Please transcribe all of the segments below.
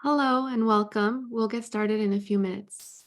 Hello and welcome. We'll get started in a few minutes.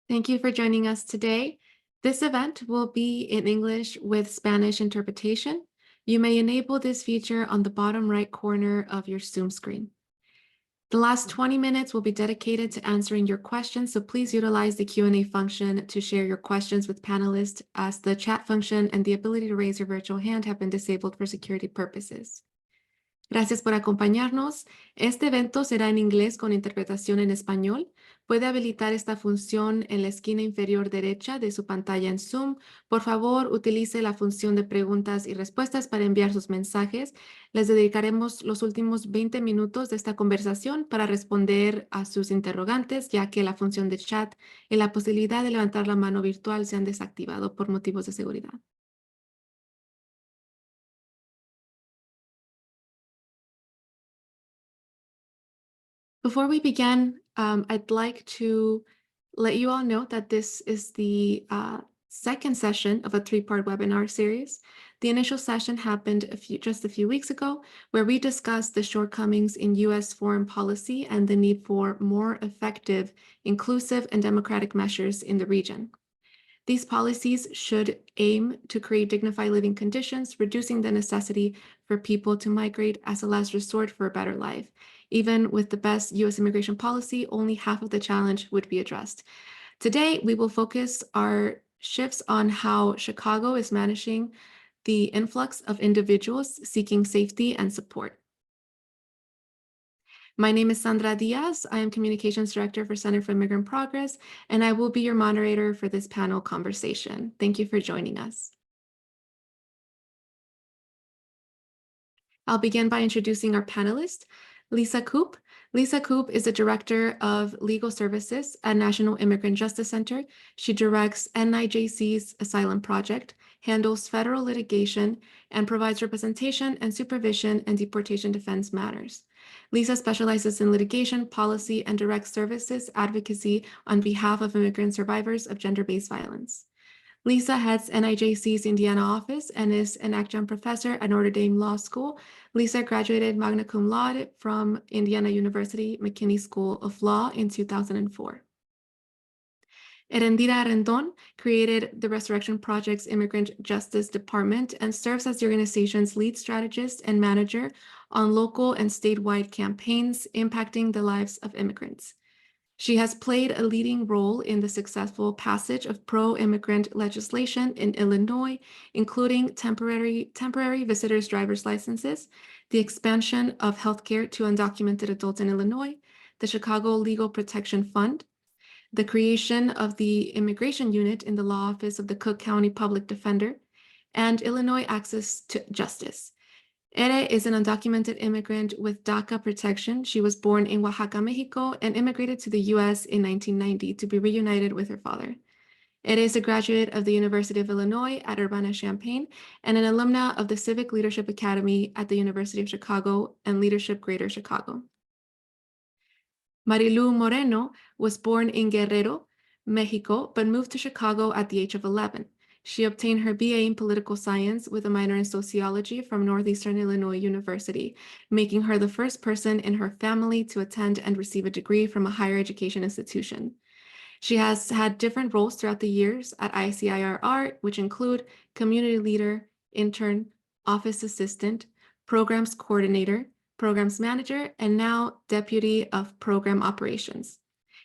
Thank you for joining us today. This event will be in English with Spanish interpretation. You may enable this feature on the bottom right corner of your Zoom screen. The last 20 minutes will be dedicated to answering your questions, so please utilize the Q&A function to share your questions with panelists, as the chat function and the ability to raise your virtual hand have been disabled for security purposes. Gracias por acompañarnos. Este evento será en inglés con interpretación en español. Puede habilitar esta función en la esquina inferior derecha de su pantalla en Zoom. Por favor, utilice la función de preguntas y respuestas para enviar sus mensajes. Les dedicaremos los últimos 20 minutos de esta conversación para responder a sus interrogantes, ya que la función de chat y la posibilidad de levantar la mano virtual se han desactivado por motivos de seguridad. Before we begin, I'd like to let you all know that this is the second session of a three-part webinar series. The initial session happened just a few weeks ago, where we discussed the shortcomings in U.S. foreign policy and the need for more effective, inclusive, and democratic measures in the region. These policies should aim to create dignified living conditions, reducing the necessity for people to migrate as a last resort for a better life. Even with the best U.S. immigration policy, only half of the challenge would be addressed. Today, we will focus our shifts on how Chicago is managing the influx of individuals seeking safety and support. My name is Sandra Diaz. I am Communications Director for Center for Migrant Progress, and I will be your moderator for this panel conversation. Thank you for joining us. I'll begin by introducing our panelist, Lisa Koop. Lisa Koop is the Director of Legal Services at National Immigrant Justice Center. She directs NIJC's Asylum Project, handles federal litigation, and provides representation and supervision in deportation defense matters. Lisa specializes in litigation, policy, and direct services advocacy on behalf of immigrant survivors of gender-based violence. Lisa heads NIJC's Indiana office and is an adjunct professor at Notre Dame Law School. Lisa graduated magna cum laude from Indiana University McKinney School of Law in 2004. Erendira Rendon created the Resurrection Project's Immigrant Justice Department and serves as the organization's lead strategist and manager on local and statewide campaigns impacting the lives of immigrants. She has played a leading role in the successful passage of pro-immigrant legislation in Illinois, including temporary visitors' driver's licenses, the expansion of healthcare to undocumented adults in Illinois, the Chicago Legal Protection Fund, the creation of the Immigration Unit in the Law Office of the Cook County Public Defender, and Illinois Access to Justice. Ere is an undocumented immigrant with DACA protection. She was born in Oaxaca, Mexico, and immigrated to the U.S. in 1990 to be reunited with her father. Ere is a graduate of the University of Illinois at Urbana-Champaign and an alumna of the Civic Leadership Academy at the University of Chicago and Leadership Greater Chicago. Marilu Moreno was born in Guerrero, Mexico, but moved to Chicago at the age of 11. She obtained her BA in political science with a minor in sociology from Northeastern Illinois University, making her the first person in her family to attend and receive a degree from a higher education institution. She has had different roles throughout the years at ICIRR, which include community leader, intern, office assistant, programs coordinator, programs manager, and now deputy of program operations.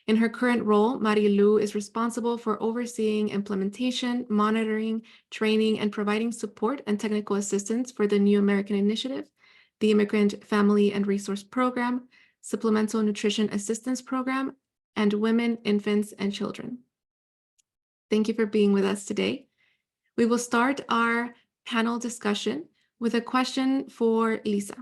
In her current role, Marilu is responsible for overseeing implementation, monitoring, training, and providing support and technical assistance for the New American Initiative, the Immigrant Family and Resource Program, Supplemental Nutrition Assistance Program, and Women, Infants, and Children. Thank you for being with us today. We will start our panel discussion with a question for Lisa.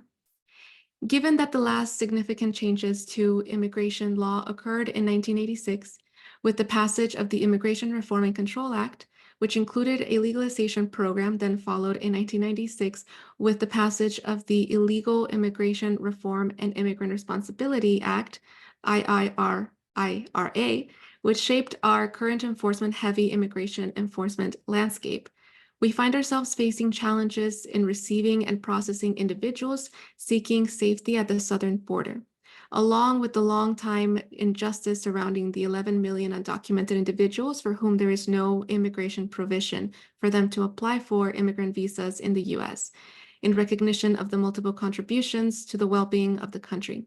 Given that the last significant changes to immigration law occurred in 1986 with the passage of the Immigration Reform and Control Act, which included a legalization program, then followed in 1996 with the passage of the Illegal Immigration Reform and Immigrant Responsibility Act, IIRA, which shaped our current enforcement-heavy immigration enforcement landscape. We find ourselves facing challenges in receiving and processing individuals seeking safety at the southern border, along with the long-time injustice surrounding the 11 million undocumented individuals for whom there is no immigration provision for them to apply for immigrant visas in the U.S., in recognition of the multiple contributions to the well-being of the country.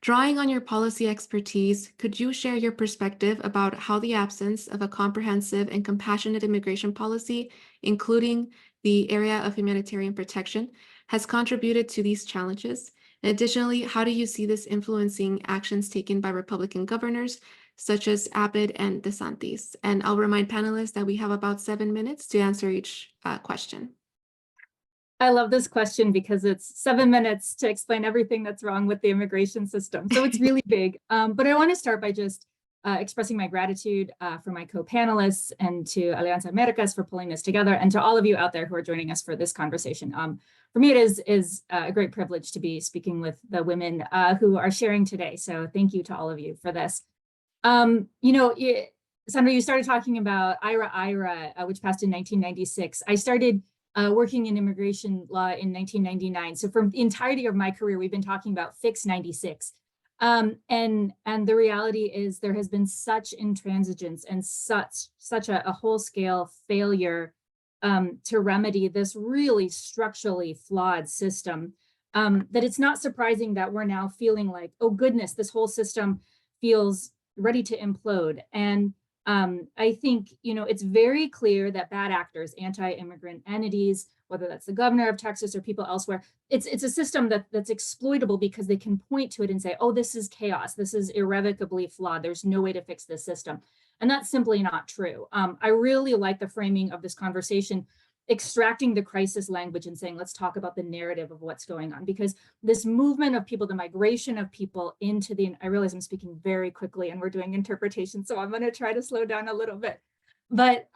Drawing on your policy expertise, could you share your perspective about how the absence of a comprehensive and compassionate immigration policy, including the area of humanitarian protection, has contributed to these challenges? And additionally, how do you see this influencing actions taken by Republican governors, such as Abbott and DeSantis? And I'll remind panelists that we have about 7 minutes to answer each question. I love this question because it's 7 minutes to explain everything that's wrong with the immigration system. So it's really big. But I want to start by just expressing my gratitude for my co-panelists and to Alianza Americas for pulling this together, and to all of you out there who are joining us for this conversation. For me, it is a great privilege to be speaking with the women who are sharing today. So thank you to all of you for this. Sandra, you started talking about IRA, which passed in 1996. I started working in immigration law in 1999. So for the entirety of my career, we've been talking about Fix 96. And the reality is there has been such intransigence and such a whole-scale failure to remedy this really structurally flawed system that it's not surprising that we're now feeling like, oh goodness, this whole system feels ready to implode. And I think, it's very clear that bad actors, anti-immigrant entities, whether that's the governor of Texas or people elsewhere, it's a system that's exploitable because they can point to it and say, oh, this is chaos. This is irrevocably flawed. There's no way to fix this system. And that's simply not true. I really like the framing of this conversation, extracting the crisis language and saying, let's talk about the narrative of what's going on, because this movement of people, the migration of people into I realize I'm speaking very quickly and we're doing interpretation, so I'm going to try to slow down a little bit. But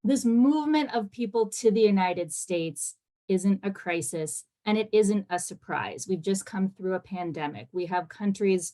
this movement of people to the United States isn't a crisis, and it isn't a surprise. We've just come through a pandemic. We have countries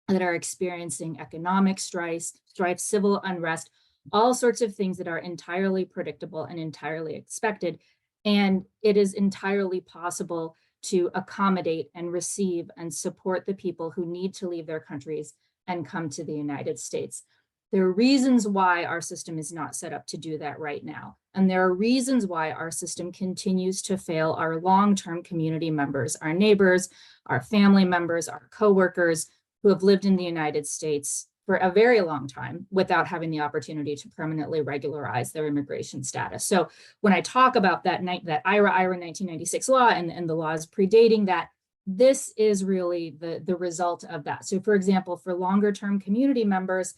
that are experiencing economic strife, civil unrest, all sorts of things that are entirely predictable and entirely expected. And it is entirely possible to accommodate and receive and support the people who need to leave their countries and come to the United States. There are reasons why our system is not set up to do that right now. And there are reasons why our system continues to fail our long-term community members, our neighbors, our family members, our coworkers who have lived in the United States for a very long time without having the opportunity to permanently regularize their immigration status. So when I talk about that IRA 1996 law and the laws predating that, this is really the result of that. So for example, for longer term community members,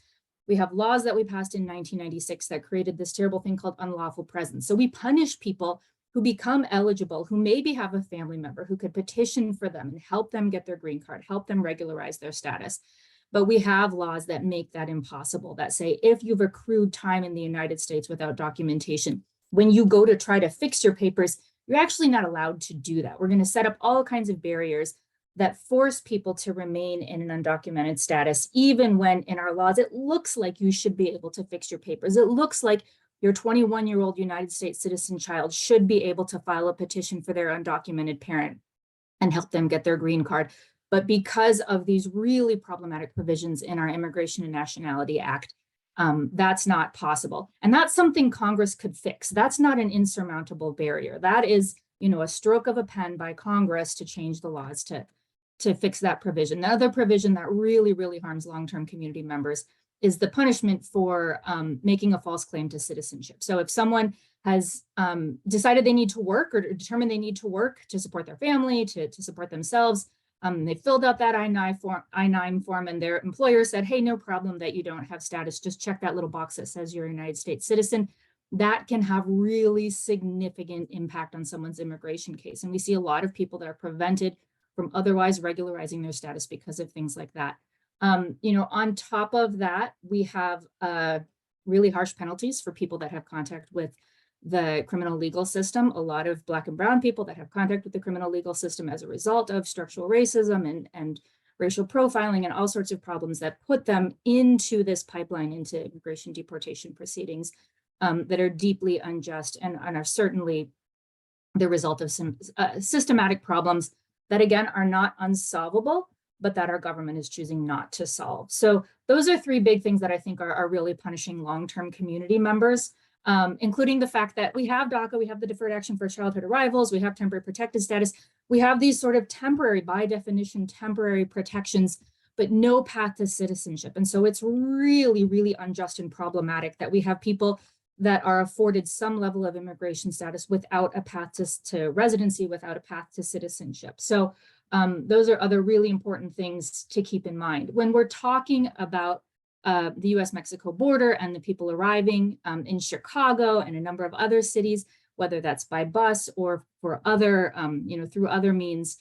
we have laws that we passed in 1996 that created this terrible thing called unlawful presence. So we punish people who become eligible, who maybe have a family member who could petition for them and help them get their green card, help them regularize their status. But we have laws that make that impossible, that say, if you've accrued time in the United States without documentation, when you go to try to fix your papers, you're actually not allowed to do that. We're going to set up all kinds of barriers that force people to remain in an undocumented status, even when in our laws, it looks like you should be able to fix your papers. It looks like your 21-year-old United States citizen child should be able to file a petition for their undocumented parent and help them get their green card. But because of these really problematic provisions in our Immigration and Nationality Act, that's not possible. And that's something Congress could fix. That's not an insurmountable barrier. That is, a stroke of a pen by Congress to change the laws to fix that provision. The other provision that really, really harms long-term community members is the punishment for making a false claim to citizenship. So if someone has decided they need to work or determined they need to work to support their family, to support themselves, they filled out that I-9 form and their employer said, hey, no problem that you don't have status. Just check that little box that says you're a United States citizen. that can have really significant impact on someone's immigration case. And we see a lot of people that are prevented from otherwise regularizing their status because of things like that. On top of that, we have really harsh penalties for people that have contact with the criminal legal system. A lot of Black and brown people that have contact with the criminal legal system as a result of structural racism and racial profiling and all sorts of problems that put them into this pipeline, into immigration deportation proceedings that are deeply unjust and are certainly the result of some systematic problems that, again, are not unsolvable, but that our government is choosing not to solve. So those are three big things that I think are really punishing long-term community members, including the fact that we have DACA, we have the Deferred Action for Childhood Arrivals, we have temporary protected status, we have these sort of temporary, by definition, temporary protections, but no path to citizenship. And so it's really, really unjust and problematic that we have people that are afforded some level of immigration status without a path to residency, without a path to citizenship. So those are other really important things to keep in mind. When we're talking about the US-Mexico border and the people arriving in Chicago and a number of other cities, whether that's by bus or for other, through other means,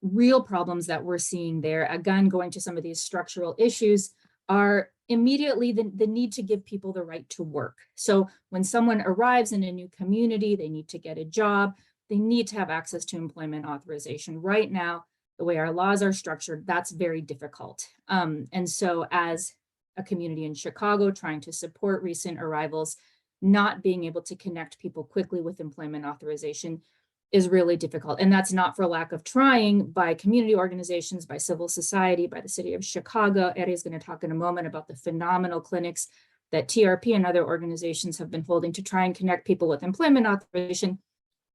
real problems that we're seeing there, again, going to some of these structural issues, are immediately the need to give people the right to work. So when someone arrives in a new community, they need to get a job, they need to have access to employment authorization. Right now, the way our laws are structured, that's very difficult. And so as a community in Chicago trying to support recent arrivals, not being able to connect people quickly with employment authorization is really difficult. And that's not for lack of trying by community organizations, by civil society, by the city of Chicago. Eddie is going to talk in a moment about the phenomenal clinics that TRP and other organizations have been holding to try and connect people with employment authorization.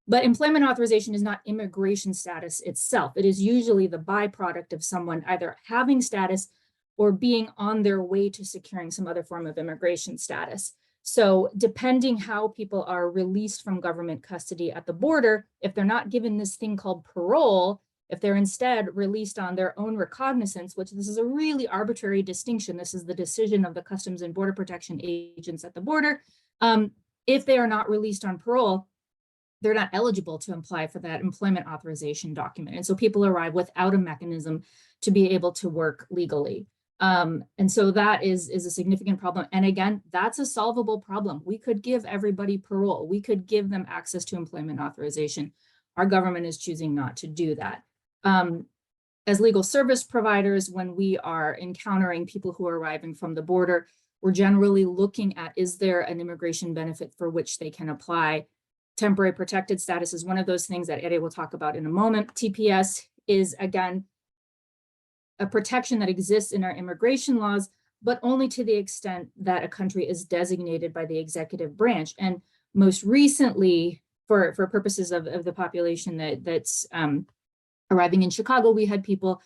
But employment authorization is not immigration status itself. It is usually the byproduct of someone either having status or being on their way to securing some other form of immigration status. So depending how people are released from government custody at the border, if they're not given this thing called parole, if they're instead released on their own recognizance, which this is a really arbitrary distinction, this is the decision of the Customs and Border Protection agents at the border, if they are not released on parole, they're not eligible to apply for that employment authorization document. And so people arrive without a mechanism to be able to work legally. And so that is a significant problem. And again, that's a solvable problem. We could give everybody parole. We could give them access to employment authorization. Our government is choosing not to do that. As legal service providers, when we are encountering people who are arriving from the border, we're generally looking at, is there an immigration benefit for which they can apply? Temporary protected status is one of those things that Eddie will talk about in a moment. TPS is, again, a protection that exists in our immigration laws, but only to the extent that a country is designated by the executive branch. And most recently, for purposes of the population that's arriving in Chicago, we had people,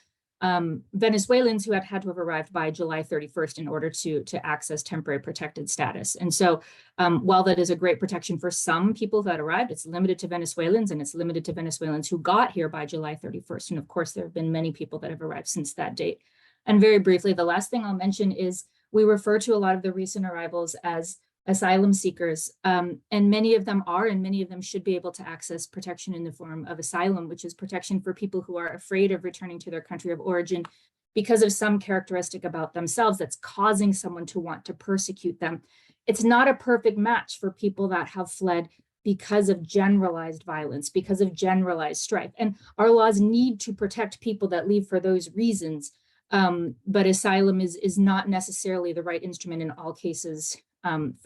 Venezuelans who had to have arrived by July 31st in order to access temporary protected status. And so while that is a great protection for some people that arrived, it's limited to Venezuelans, and it's limited to Venezuelans who got here by July 31st. And of course, there have been many people that have arrived since that date. And very briefly, the last thing I'll mention is we refer to a lot of the recent arrivals as asylum seekers, and many of them are, and many of them should be able to access protection in the form of asylum, which is protection for people who are afraid of returning to their country of origin because of some characteristic about themselves that's causing someone to want to persecute them. It's not a perfect match for people that have fled because of generalized violence, because of generalized strife. And our laws need to protect people that leave for those reasons. But asylum is not necessarily the right instrument in all cases for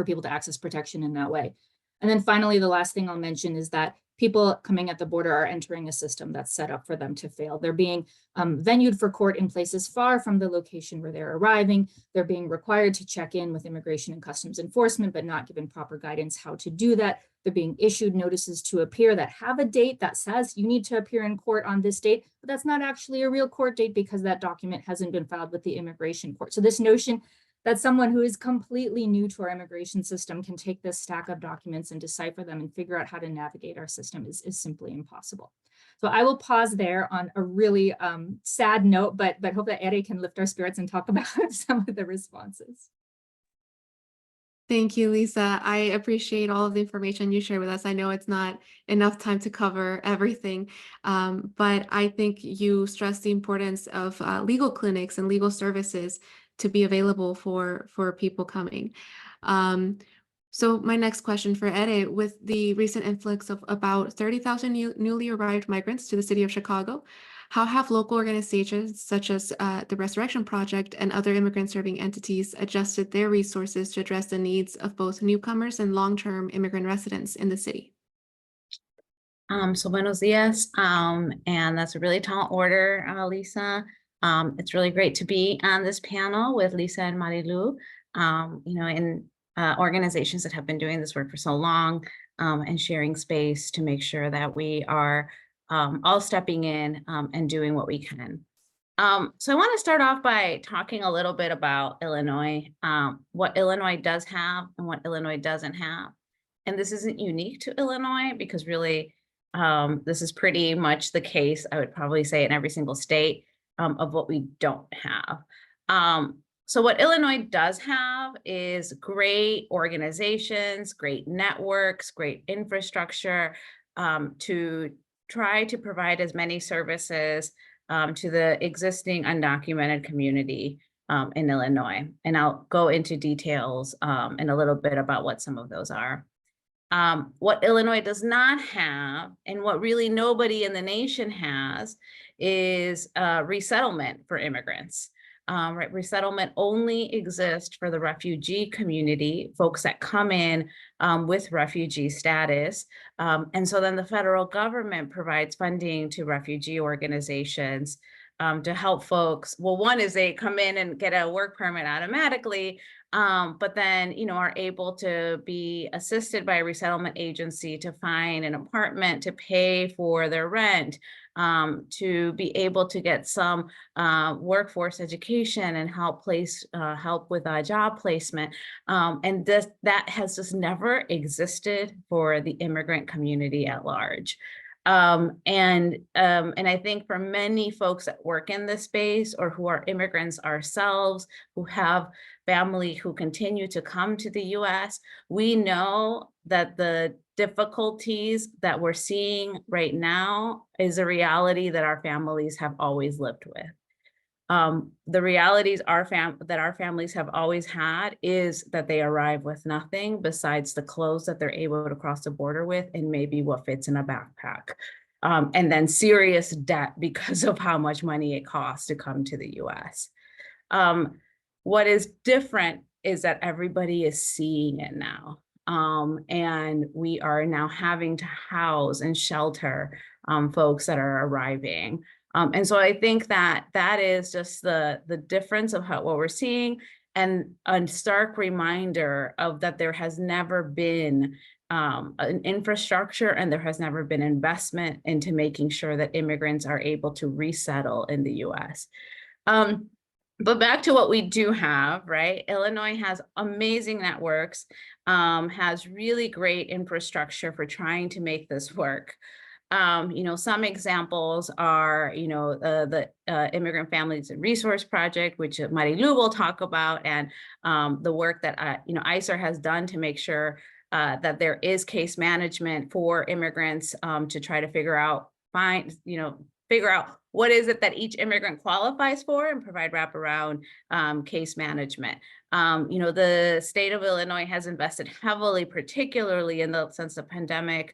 people to access protection in that way. And then finally, the last thing I'll mention is that people coming at the border are entering a system that's set up for them to fail. They're being venued for court in places far from the location where they're arriving. They're being required to check in with Immigration and Customs Enforcement, but not given proper guidance how to do that. They're being issued notices to appear that have a date that says you need to appear in court on this date, but that's not actually a real court date because that document hasn't been filed with the immigration court. So this notion that someone who is completely new to our immigration system can take this stack of documents and decipher them and figure out how to navigate our system is simply impossible. So I will pause there on a really sad note, but hope that Eddie can lift our spirits and talk about some of the responses. Thank you, Lisa. I appreciate all of the information you shared with us. I know it's not enough time to cover everything, but I think you stressed the importance of legal clinics and legal services to be available for people coming. Um, so my next question for Ede, with the recent influx of about 30,000 newly arrived migrants to the city of Chicago, how have local organizations such as the Resurrection Project and other immigrant-serving entities adjusted their resources to address the needs of both newcomers and long-term immigrant residents in the city? So buenos dias, and that's a really tall order, Lisa. It's really great to be on this panel with Lisa and Marilu, in organizations that have been doing this work for so long, and sharing space to make sure that we are all stepping in and doing what we can. So I want to start off by talking a little bit about Illinois, what Illinois does have and what Illinois doesn't have. And this isn't unique to Illinois because really, this is pretty much the case, I would probably say, in every single state of what we don't have. So what Illinois does have is great organizations, great networks, great infrastructure to try to provide as many services to the existing undocumented community in Illinois. And I'll go into details in a little bit about what some of those are. What Illinois does not have, and what really nobody in the nation has, is resettlement for immigrants. Right, resettlement only exists for the refugee community, folks that come in with refugee status. And so then the federal government provides funding to refugee organizations to help folks. Well, one is they come in and get a work permit automatically, but then, are able to be assisted by a resettlement agency to find an apartment, to pay for their rent, to be able to get some workforce education and help with job placement. And that has just never existed for the immigrant community at large. And I think for many folks that work in this space or who are immigrants ourselves, who have family who continue to come to the US, we know that the difficulties that we're seeing right now is a reality that our families have always lived with. The realities that our families have always had is that they arrive with nothing besides the clothes that they're able to cross the border with and maybe what fits in a backpack. And then serious debt because of how much money it costs to come to the US. What is different is that everybody is seeing it now. And we are now having to house and shelter folks that are arriving. And so I think that is just the difference of what we're seeing, and a stark reminder of that there has never been an infrastructure and there has never been investment into making sure that immigrants are able to resettle in the US. But back to what we do have, right? Illinois has amazing networks, has really great infrastructure for trying to make this work. Some examples are, the Immigrant Families and Resource Project, which Marilu will talk about, and the work that, ICER has done to make sure that there is case management for immigrants to try to figure out what is it that each immigrant qualifies for and provide wraparound case management. The state of Illinois has invested heavily, particularly since the pandemic,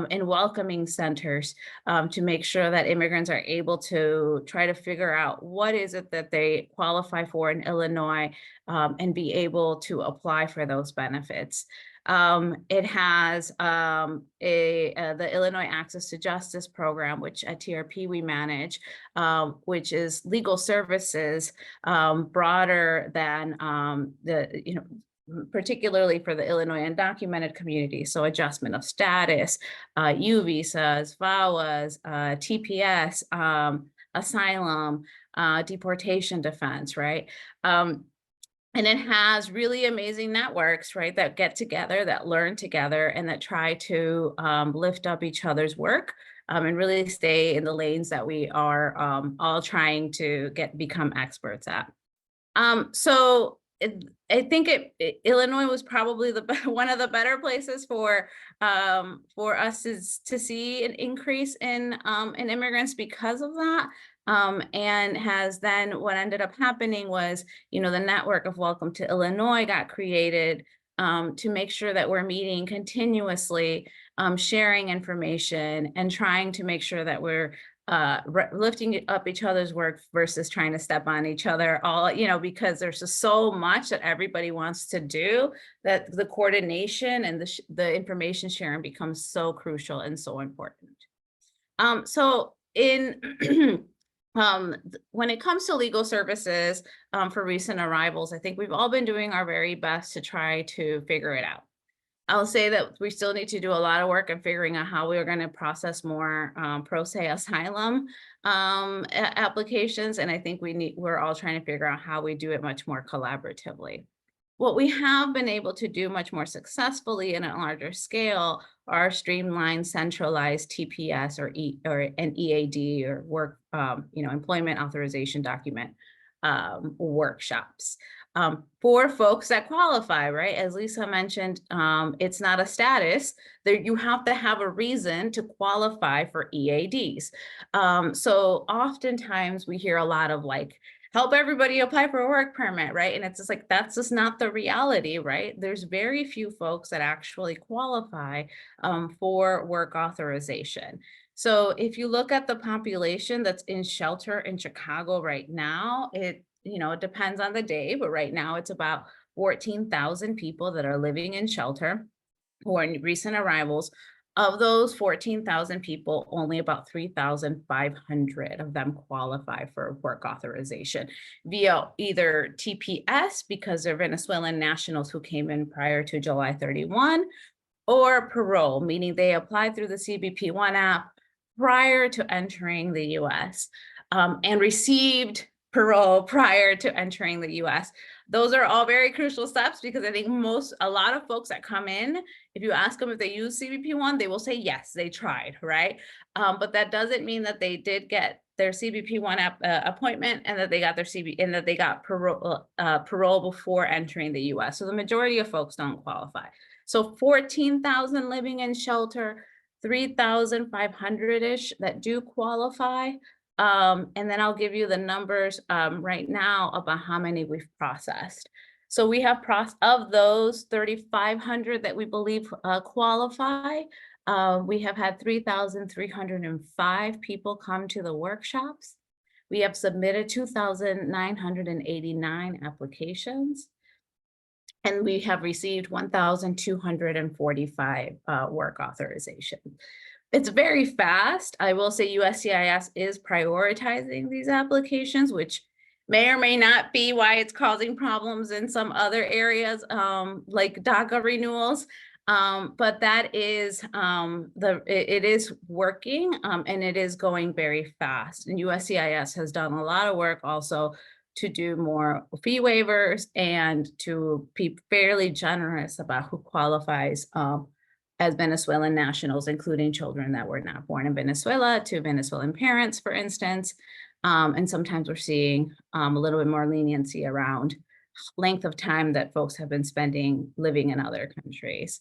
in welcoming centers to make sure that immigrants are able to try to figure out what is it that they qualify for in Illinois and be able to apply for those benefits. It has the Illinois Access to Justice program, which at TRP we manage, which is legal services broader than particularly for the Illinois undocumented community. So adjustment of status, U visas, VAWAs, TPS, asylum, deportation defense, right? And it has really amazing networks, right, that get together, that learn together, and that try to lift up each other's work and really stay in the lanes that we are all trying to become experts at. So I think Illinois was probably one of the better places for us to see an increase in immigrants because of that. And has then what ended up happening was, the network of Welcome to Illinois got created to make sure that we're meeting continuously, sharing information and trying to make sure that we're lifting up each other's work versus trying to step on each other, all, because there's just so much that everybody wants to do that the coordination and the information sharing becomes so crucial and so important. So in when it comes to legal services for recent arrivals, I think we've all been doing our very best to try to figure it out. I'll say that we still need to do a lot of work in figuring out how we are going to process more pro se asylum applications. And I think we're all trying to figure out how we do it much more collaboratively. What we have been able to do much more successfully in a larger scale are streamlined, centralized TPS or an EAD or work, employment authorization document workshops. For folks that qualify, right? As Lisa mentioned, it's not a status. You have to have a reason to qualify for EADs. So oftentimes we hear a lot of like, help everybody apply for a work permit, right? And it's just like, that's just not the reality, right? There's very few folks that actually qualify for work authorization. So if you look at the population that's in shelter in Chicago right now, it depends on the day, but right now it's about 14,000 people that are living in shelter who are recent arrivals. Of those 14,000 people, only about 3,500 of them qualify for work authorization via either TPS, because they're Venezuelan nationals who came in prior to July 31, or parole, meaning they applied through the CBP-1 app prior to entering the US and received parole prior to entering the US. Those are all very crucial steps because I think a lot of folks that come in, if you ask them if they use CBP-1, they will say yes, they tried, right? But that doesn't mean that they did get their CBP-1 appointment and that they got their parole before entering the US. So the majority of folks don't qualify. So 14,000 living in shelter, 3,500-ish that do qualify. And then I'll give you the numbers right now about how many we've processed. So we have of those 3,500 that we believe qualify, we have had 3,305 people come to the workshops. We have submitted 2,989 applications. And we have received 1,245 work authorization. It's very fast. I will say USCIS is prioritizing these applications, which may or may not be why it's causing problems in some other areas like DACA renewals. But that is, it is working and it is going very fast. And USCIS has done a lot of work also to do more fee waivers and to be fairly generous about who qualifies as Venezuelan nationals, including children that were not born in Venezuela to Venezuelan parents, for instance. And sometimes we're seeing a little bit more leniency around length of time that folks have been spending living in other countries.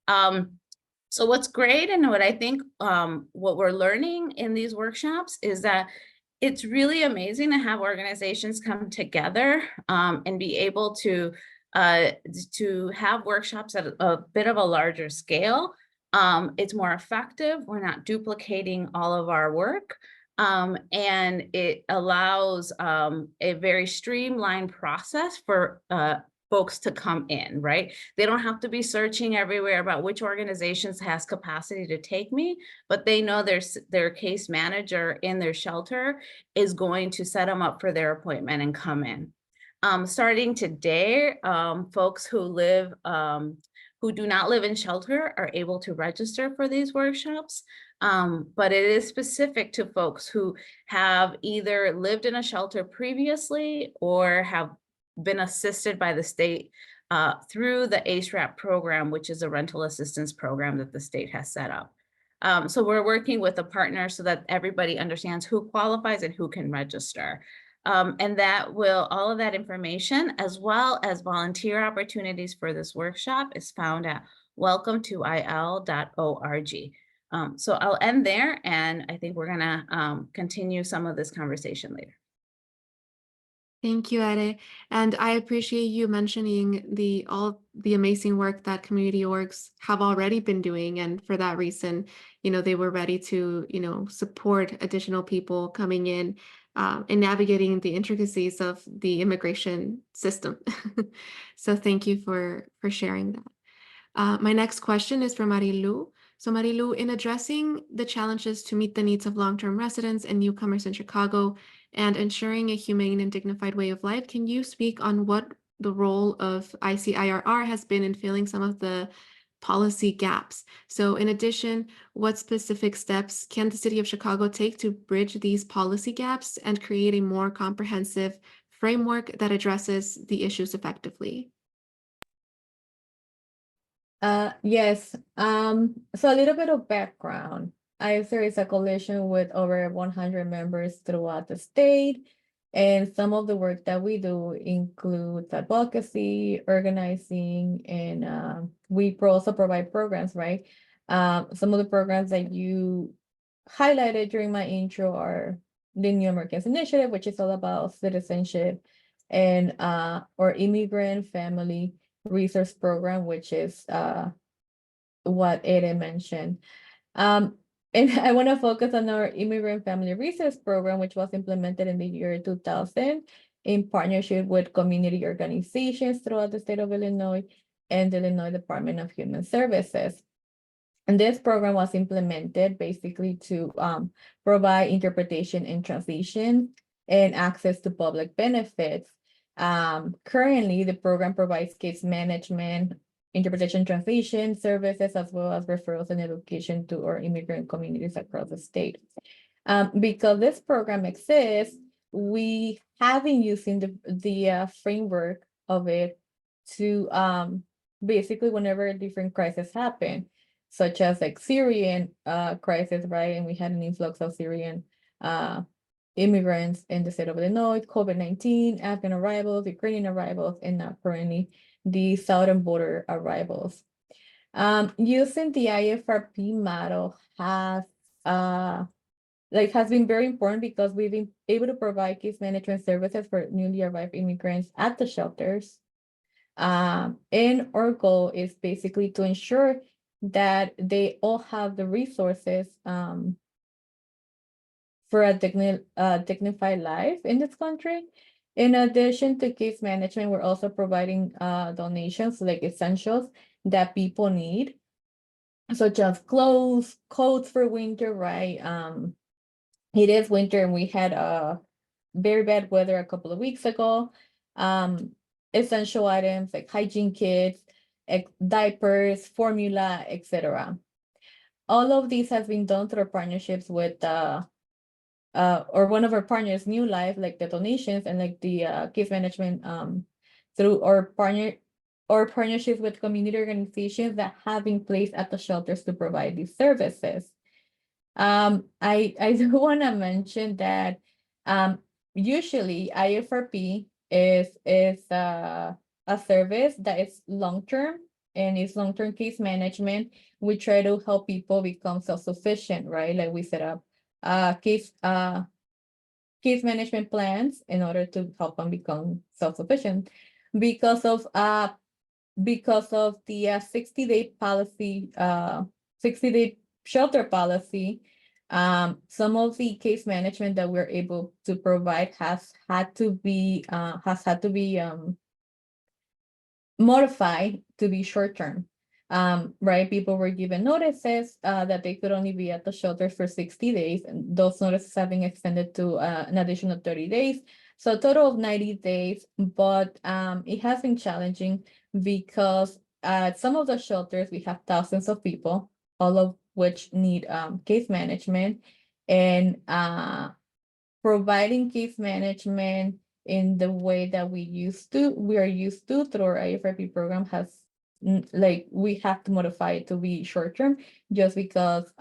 So what's great and what I think what we're learning in these workshops is that it's really amazing to have organizations come together and be able to have workshops at a bit of a larger scale. It's more effective. We're not duplicating all of our work. And it allows a very streamlined process for folks to come in, right? They don't have to be searching everywhere about which organizations has capacity to take me, but they know their case manager in their shelter is going to set them up for their appointment and come in. Starting today, folks who do not live in shelter are able to register for these workshops. But it is specific to folks who have either lived in a shelter previously or have been assisted by the state through the ACE-RAP program, which is a rental assistance program that the state has set up. So we're working with a partner so that everybody understands who qualifies and who can register. And that will, all of that information, as well as volunteer opportunities for this workshop, is found at welcometoil.org. So I'll end there, and I think we're gonna continue some of this conversation later. Thank you, Ede. And I appreciate you mentioning all the amazing work that community orgs have already been doing. And for that reason, they were ready to, support additional people coming in and navigating the intricacies of the immigration system. So thank you for sharing that. My next question is from Marilu. So Marilu, in addressing the challenges to meet the needs of long-term residents and newcomers in Chicago and ensuring a humane and dignified way of life, can you speak on what the role of ICIRR has been in filling some of the policy gaps? So in addition, what specific steps can the city of Chicago take to bridge these policy gaps and create a more comprehensive framework that addresses the issues effectively? Yes. So a little bit of background. ISER is a coalition with over 100 members throughout the state, and some of the work that we do includes advocacy, organizing, and we also provide programs, right? Some of the programs that you highlighted during my intro are the New Americans Initiative, which is all about citizenship, and our Immigrant Family Resource Program, which is what Ede mentioned. And I want to focus on our Immigrant Family Resource Program, which was implemented in the year 2000 in partnership with community organizations throughout the state of Illinois and the Illinois Department of Human Services. And this program was implemented basically to provide interpretation and translation and access to public benefits. Currently, the program provides case management, interpretation, translation services, as well as referrals and education to our immigrant communities across the state. Because this program exists, we have been using the framework of it to basically whenever different crises happen, such as like Syrian crisis, right? And we had an influx of Syrian immigrants in the state of Illinois, COVID-19, Afghan arrivals, Ukrainian arrivals, and now currently the southern border arrivals. Using the IFRP model has been very important because we've been able to provide case management services for newly arrived immigrants at the shelters. And our goal is basically to ensure that they all have the resources for a dignified life in this country. In addition to case management, we're also providing donations like essentials that people need, such as clothes, coats for winter, right? It is winter and we had very bad weather a couple of weeks ago. Essential items like hygiene kits, diapers, formula, etc. All of these has been done through partnerships with or one of our partners, New Life, like the donations and like the case management through our partnerships with community organizations that have been placed at the shelters to provide these services. I do want to mention that usually IFRP is a service that is long-term and it's long-term case management. We try to help people become self-sufficient, right? Like we set up case management plans in order to help them become self-sufficient because of the 60-day policy, 60-day shelter policy. Some of the case management that we're able to provide has had to be modified to be short-term. Right, people were given notices that they could only be at the shelter for 60 days, and those notices have been extended to an additional 30 days, so a total of 90 days. But it has been challenging because at some of the shelters we have thousands of people, all of which need case management, and providing case management in the way that we are used to through our IFRP program has we have to modify it to be short-term just because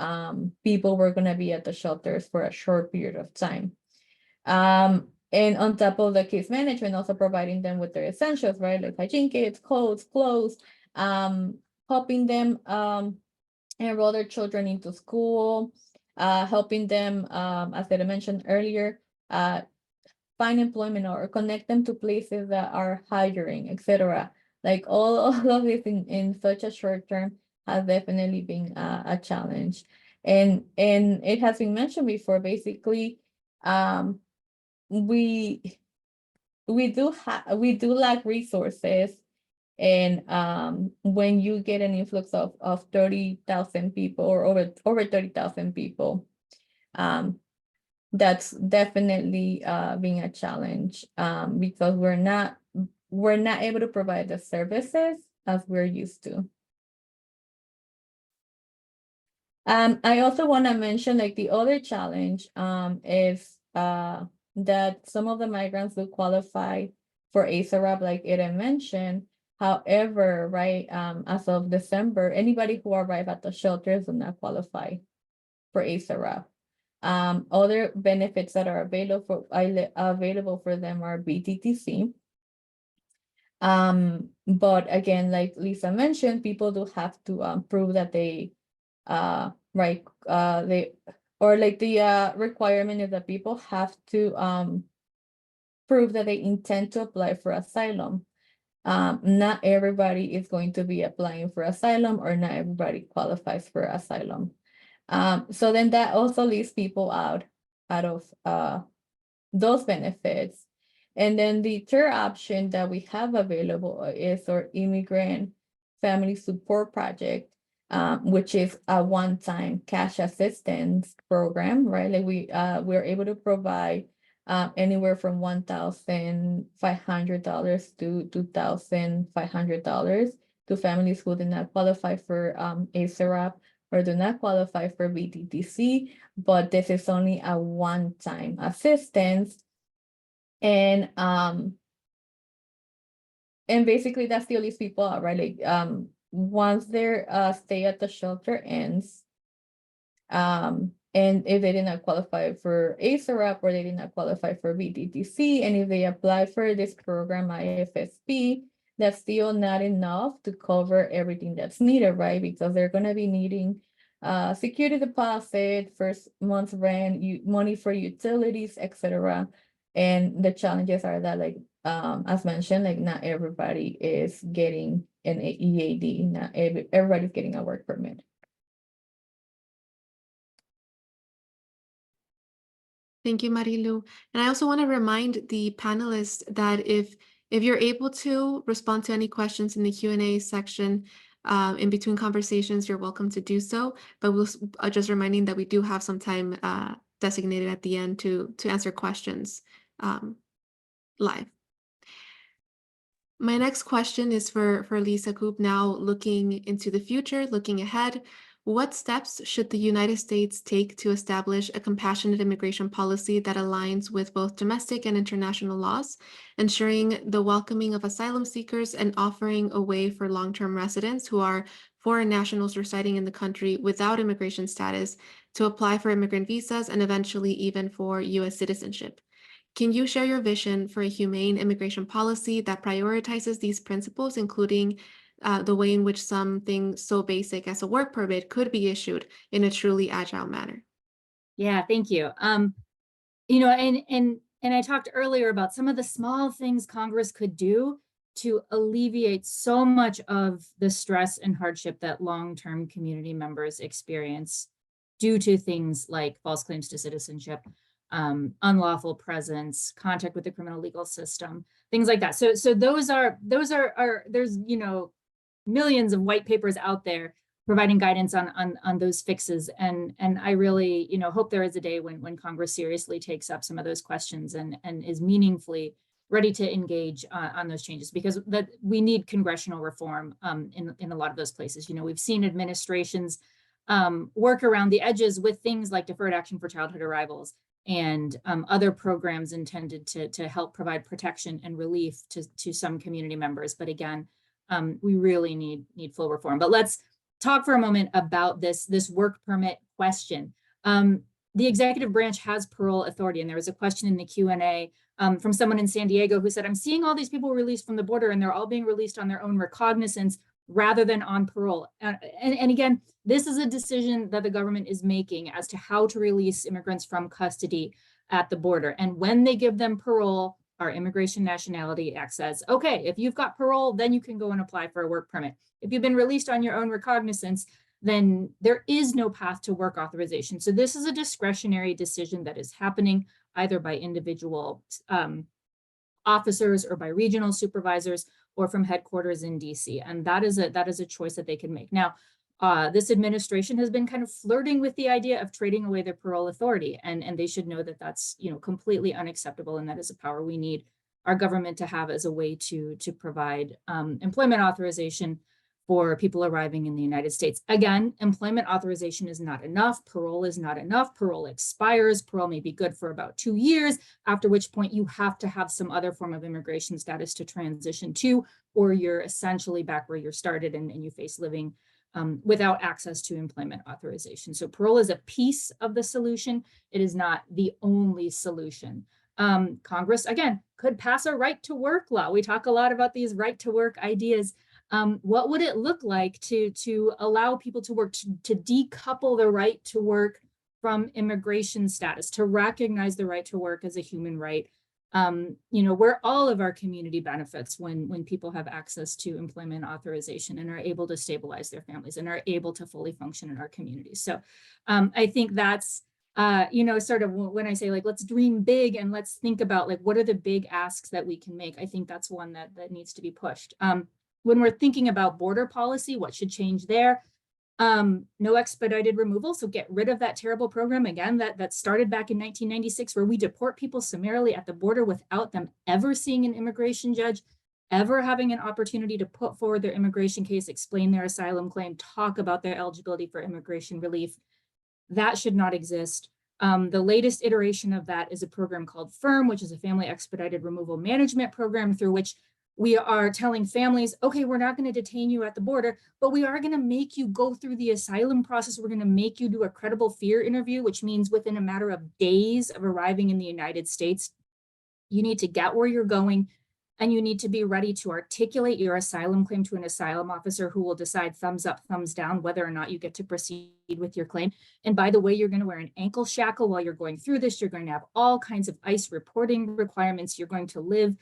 people were going to be at the shelters for a short period of time. And on top of the case management, also providing them with their essentials, right? Like hygiene kits, clothes, helping them enroll their children into school, helping them, as I mentioned earlier, find employment or connect them to places that are hiring, etc. Like all of this in such a short term has definitely been a challenge. And it has been mentioned before, basically, we do lack resources. And when you get an influx of 30,000 people or over 30,000 people, that's definitely being a challenge, because we're not able to provide the services as we're used to. I also want to mention, like, the other challenge is that some of the migrants do qualify for ASARAP, like Eden mentioned. However, right, as of December, anybody who arrived at the shelters do not qualify for ASARAP. Other benefits that are available for them are BTTC. But again, like Lisa mentioned, people do have to prove that they right, the requirement is that people have to prove that they intend to apply for asylum. Not everybody is going to be applying for asylum, or not everybody qualifies for asylum. So then that also leaves people out of those benefits. And then the third option that we have available is our Immigrant Family Support Project, which is a one-time cash assistance program, right? Like we're able to provide anywhere from $1,500 to $2,500 to families who do not qualify for ASARAP or do not qualify for BTTC, but this is only a one-time assistance. And basically that's the only people out, right? Like once their stay at the shelter ends, and if they did not qualify for ASARAP or they did not qualify for BTTC, and if they apply for this program IFSP, that's still not enough to cover everything that's needed, right? Because they're going to be needing security deposit, first month's rent, money for utilities, etc. And the challenges are that, like, as mentioned, like not everybody is getting an EAD, not everybody's getting a work permit. Thank you, Marilu. And I also want to remind the panelists that if you're able to respond to any questions in the Q&A section in between conversations, you're welcome to do so. But we'll just reminding that we do have some time designated at the end to answer questions live. My next question is for Lisa Coop. Now looking into the future, looking ahead, what steps should the United States take to establish a compassionate immigration policy that aligns with both domestic and international laws, ensuring the welcoming of asylum seekers and offering a way for long-term residents who are foreign nationals residing in the country without immigration status to apply for immigrant visas and eventually even for U.S. citizenship? Can you share your vision for a humane immigration policy that prioritizes these principles, including the way in which something so basic as a work permit could be issued in a truly agile manner? Yeah, thank you. You know, and I talked earlier about some of the small things Congress could do to alleviate so much of the stress and hardship that long-term community members experience due to things like false claims to citizenship, unlawful presence, contact with the criminal legal system, things like that. So those are there's, you know, millions of white papers out there providing guidance on those fixes, and I really, you know, hope there is a day when Congress seriously takes up some of those questions and is meaningfully ready to engage on those changes, because that we need congressional reform in a lot of those places. You know, we've seen administrations work around the edges with things like deferred action for childhood arrivals and other programs intended to help provide protection and relief to some community members. But again, we really need full reform. But let's talk for a moment about this work permit question. The executive branch has parole authority, and there was a question in the Q&A from someone in San Diego who said, I'm seeing all these people released from the border and they're all being released on their own recognizance rather than on parole. And again, this is a decision that the government is making as to how to release immigrants from custody at the border. And when they give them parole, our Immigration Nationality Act says, okay, if you've got parole, then you can go and apply for a work permit. If you've been released on your own recognizance, then there is no path to work authorization. So this is a discretionary decision that is happening either by individual officers or by regional supervisors or from headquarters in DC. And that is a choice that they can make. Now, this administration has been kind of flirting with the idea of trading away their parole authority, and they should know that that's completely unacceptable, and that is a power we need our government to have as a way to provide employment authorization for people arriving in the United States. Again, employment authorization is not enough. Parole is not enough. Parole expires. Parole may be good for about 2 years, after which point you have to have some other form of immigration status to transition to, or you're essentially back where you started and you face living without access to employment authorization. So parole is a piece of the solution. It is not the only solution. Congress, again, could pass a right to work law. We talk a lot about these right to work ideas. What would it look like to allow people to work, to decouple the right to work from immigration status, to recognize the right to work as a human right, where all of our community benefits when people have access to employment authorization and are able to stabilize their families and are able to fully function in our communities. So I think that's, sort of when I say like, let's dream big and let's think about like, what are the big asks that we can make? I think that's one that needs to be pushed. When we're thinking about border policy, what should change there? No expedited removal. So get rid of that terrible program again that started back in 1996, where we deport people summarily at the border without them ever seeing an immigration judge, ever having an opportunity to put forward their immigration case, explain their asylum claim, talk about their eligibility for immigration relief. That should not exist. The latest iteration of that is a program called FIRM, which is a Family Expedited Removal Management Program, through which we are telling families, okay, we're not going to detain you at the border, but we are going to make you go through the asylum process. We're going to make you do a credible fear interview, which means within a matter of days of arriving in the United States, you need to get where you're going, and you need to be ready to articulate your asylum claim to an asylum officer who will decide thumbs up, thumbs down, whether or not you get to proceed with your claim. And by the way, you're going to wear an ankle shackle while you're going through this. You're going to have all kinds of ICE reporting requirements. You're going to live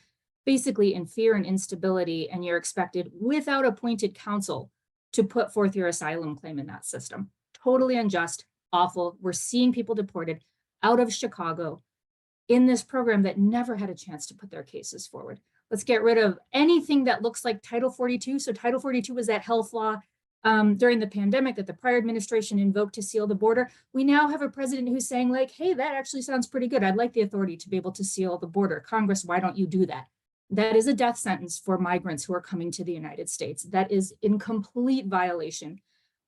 basically in fear and instability, and you're expected without appointed counsel to put forth your asylum claim in that system. Totally unjust, awful. We're seeing people deported out of Chicago in this program that never had a chance to put their cases forward. Let's get rid of anything that looks like Title 42. So Title 42 was that health law during the pandemic that the prior administration invoked to seal the border. We now have a president who's saying like, hey, that actually sounds pretty good. I'd like the authority to be able to seal the border. Congress, why don't you do that? That is a death sentence for migrants who are coming to the United States. That is in complete violation,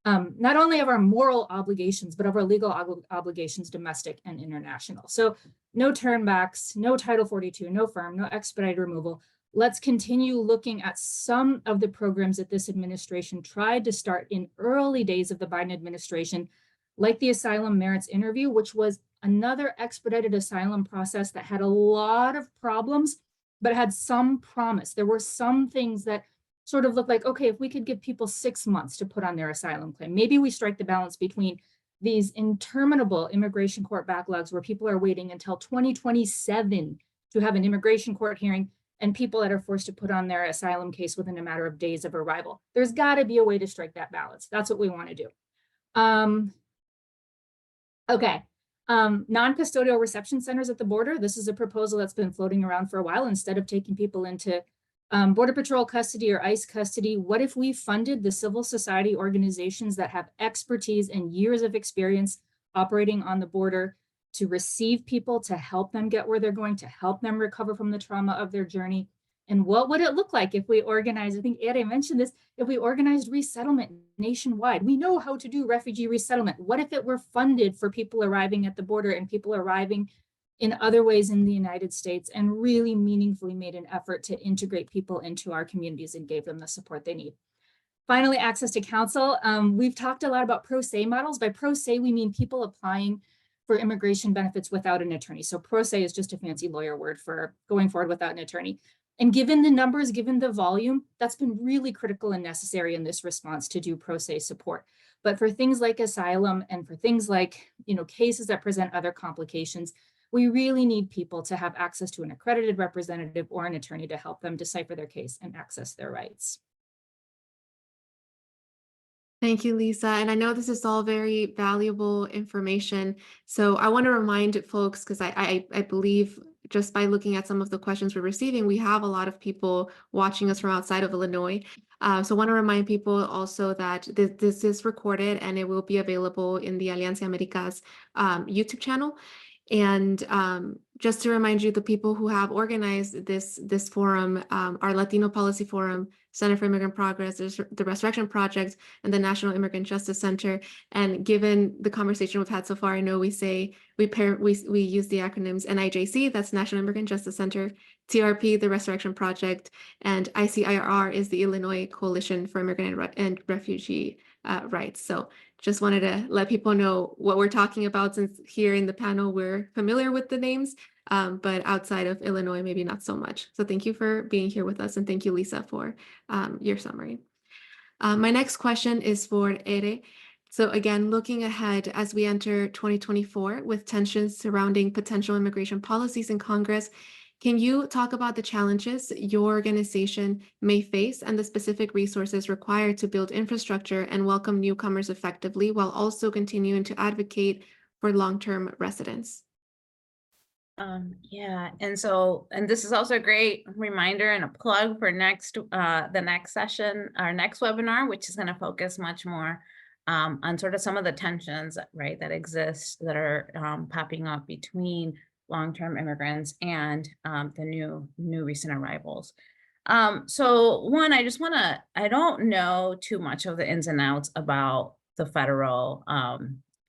not only of our moral obligations, but of our legal obligations, domestic and international. So no turnbacks, no Title 42, no FIRM, no expedited removal. Let's continue looking at some of the programs that this administration tried to start in early days of the Biden administration, like the asylum merits interview, which was another expedited asylum process that had a lot of problems, but it had some promise. There were some things that sort of looked like, okay, if we could give people 6 months to put on their asylum claim, maybe we strike the balance between these interminable immigration court backlogs where people are waiting until 2027 to have an immigration court hearing, and people that are forced to put on their asylum case within a matter of days of arrival. There's got to be a way to strike that balance. That's what we want to do. Okay. Non-custodial reception centers at the border. This is a proposal that's been floating around for a while. Instead of taking people into Border Patrol custody or ICE custody, what if we funded the civil society organizations that have expertise and years of experience operating on the border to receive people, to help them get where they're going, to help them recover from the trauma of their journey? And what would it look like if we organized, I think Ade mentioned this, if we organized resettlement nationwide? We know how to do refugee resettlement. What if it were funded for people arriving at the border and people arriving in other ways in the United States, and really meaningfully made an effort to integrate people into our communities and gave them the support they need? Finally, access to counsel. We've talked a lot about pro se models. By pro se, we mean people applying for immigration benefits without an attorney. So pro se is just a fancy lawyer word for going forward without an attorney. And given the numbers, given the volume, that's been really critical and necessary in this response to do pro se support. But for things like asylum and for things like, cases that present other complications, we really need people to have access to an accredited representative or an attorney to help them decipher their case and access their rights. Thank you, Lisa. And I know this is all very valuable information. So I want to remind folks, because I believe just by looking at some of the questions we're receiving, we have a lot of people watching us from outside of Illinois. So I want to remind people also that this is recorded and it will be available in the Alianza America's YouTube channel. And just to remind you, the people who have organized this forum, our Latino Policy Forum, Center for Immigrant Progress, the Resurrection Project, and the National Immigrant Justice Center. And given the conversation we've had so far, I know we use the acronyms NIJC, that's National Immigrant Justice Center, TRP, the Resurrection Project, and ICIRR is the Illinois Coalition for Immigrant and Refugee Rights. So just wanted to let people know what we're talking about, since here in the panel, we're familiar with the names, but outside of Illinois, maybe not so much. So thank you for being here with us. And thank you, Lisa, for your summary. My next question is for Ere. So again, looking ahead as we enter 2024 with tensions surrounding potential immigration policies in Congress, can you talk about the challenges your organization may face and the specific resources required to build infrastructure and welcome newcomers effectively, while also continuing to advocate for long-term residents? Yeah, and this is also a great reminder and a plug for the next session, our next webinar, which is going to focus much more on sort of some of the tensions, right, that exist, that are popping up between long-term immigrants and the new recent arrivals. So one, I don't know too much of the ins and outs about the federal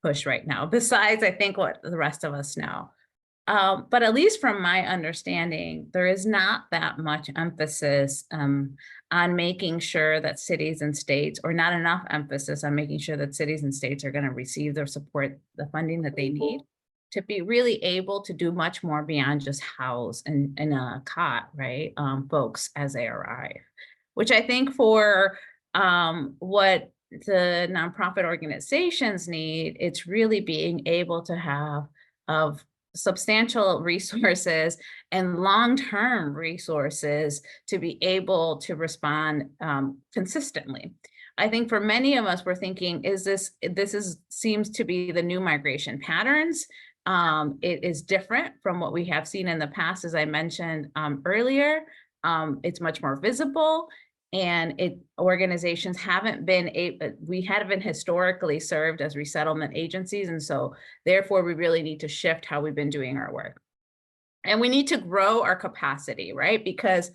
push right now, besides I think what the rest of us know. But at least from my understanding, there is not that much emphasis on making sure that cities and states, or not enough emphasis on making sure that cities and states are going to receive their support, the funding that they need to be really able to do much more beyond just house and a cot, right? Folks as they arrive, which I think for what the nonprofit organizations need, it's really being able to have substantial resources and long-term resources to be able to respond consistently. I think for many of us, we're thinking, seems to be the new migration patterns. It is different from what we have seen in the past, as I mentioned earlier. It's much more visible, and organizations haven't been historically served as resettlement agencies, and so therefore we really need to shift how we've been doing our work. And we need to grow our capacity, right? Because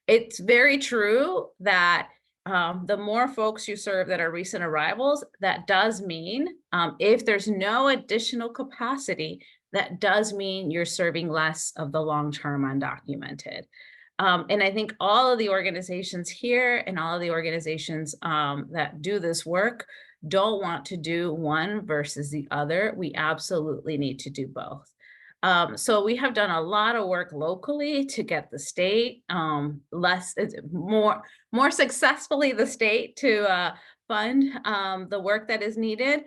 it's very true that the more folks you serve that are recent arrivals, that does mean if there's no additional capacity, that does mean you're serving less of the long-term undocumented. And I think all of the organizations here and all of the organizations that do this work don't want to do one versus the other. We absolutely need to do both. So we have done a lot of work locally to get the state more successfully the state to fund the work that is needed.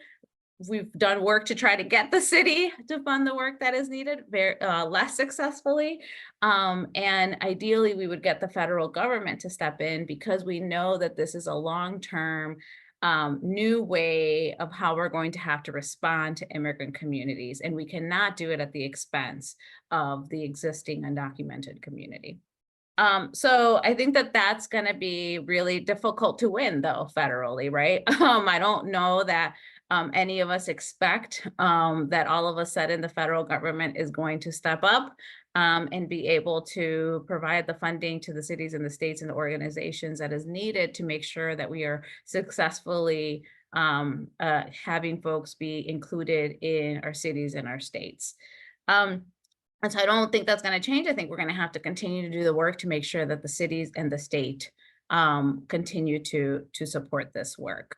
We've done work to try to get the city to fund the work that is needed, very less successfully. And ideally, we would get the federal government to step in, because we know that this is a long-term new way of how we're going to have to respond to immigrant communities. And we cannot do it at the expense of the existing undocumented community. So I think that that's going to be really difficult to win, though, federally, right? I don't know that any of us expect that all of a sudden the federal government is going to step up and be able to provide the funding to the cities and the states and the organizations that is needed to make sure that we are successfully having folks be included in our cities and our states. And so I don't think that's going to change. I think we're going to have to continue to do the work to make sure that the cities and the state continue to support this work.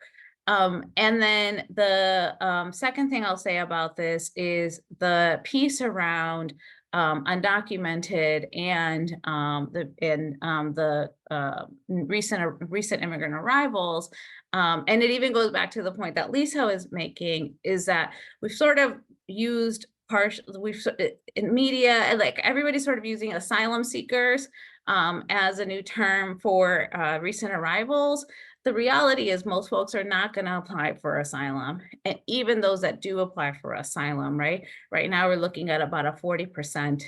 And then the second thing I'll say about this is the piece around undocumented and the recent immigrant arrivals. And it even goes back to the point that Lisa is making, is that we've sort of used in media, and like everybody's sort of using asylum seekers as a new term for recent arrivals. The reality is most folks are not going to apply for asylum, and even those that do apply for asylum, right? Right now, we're looking at about a 40%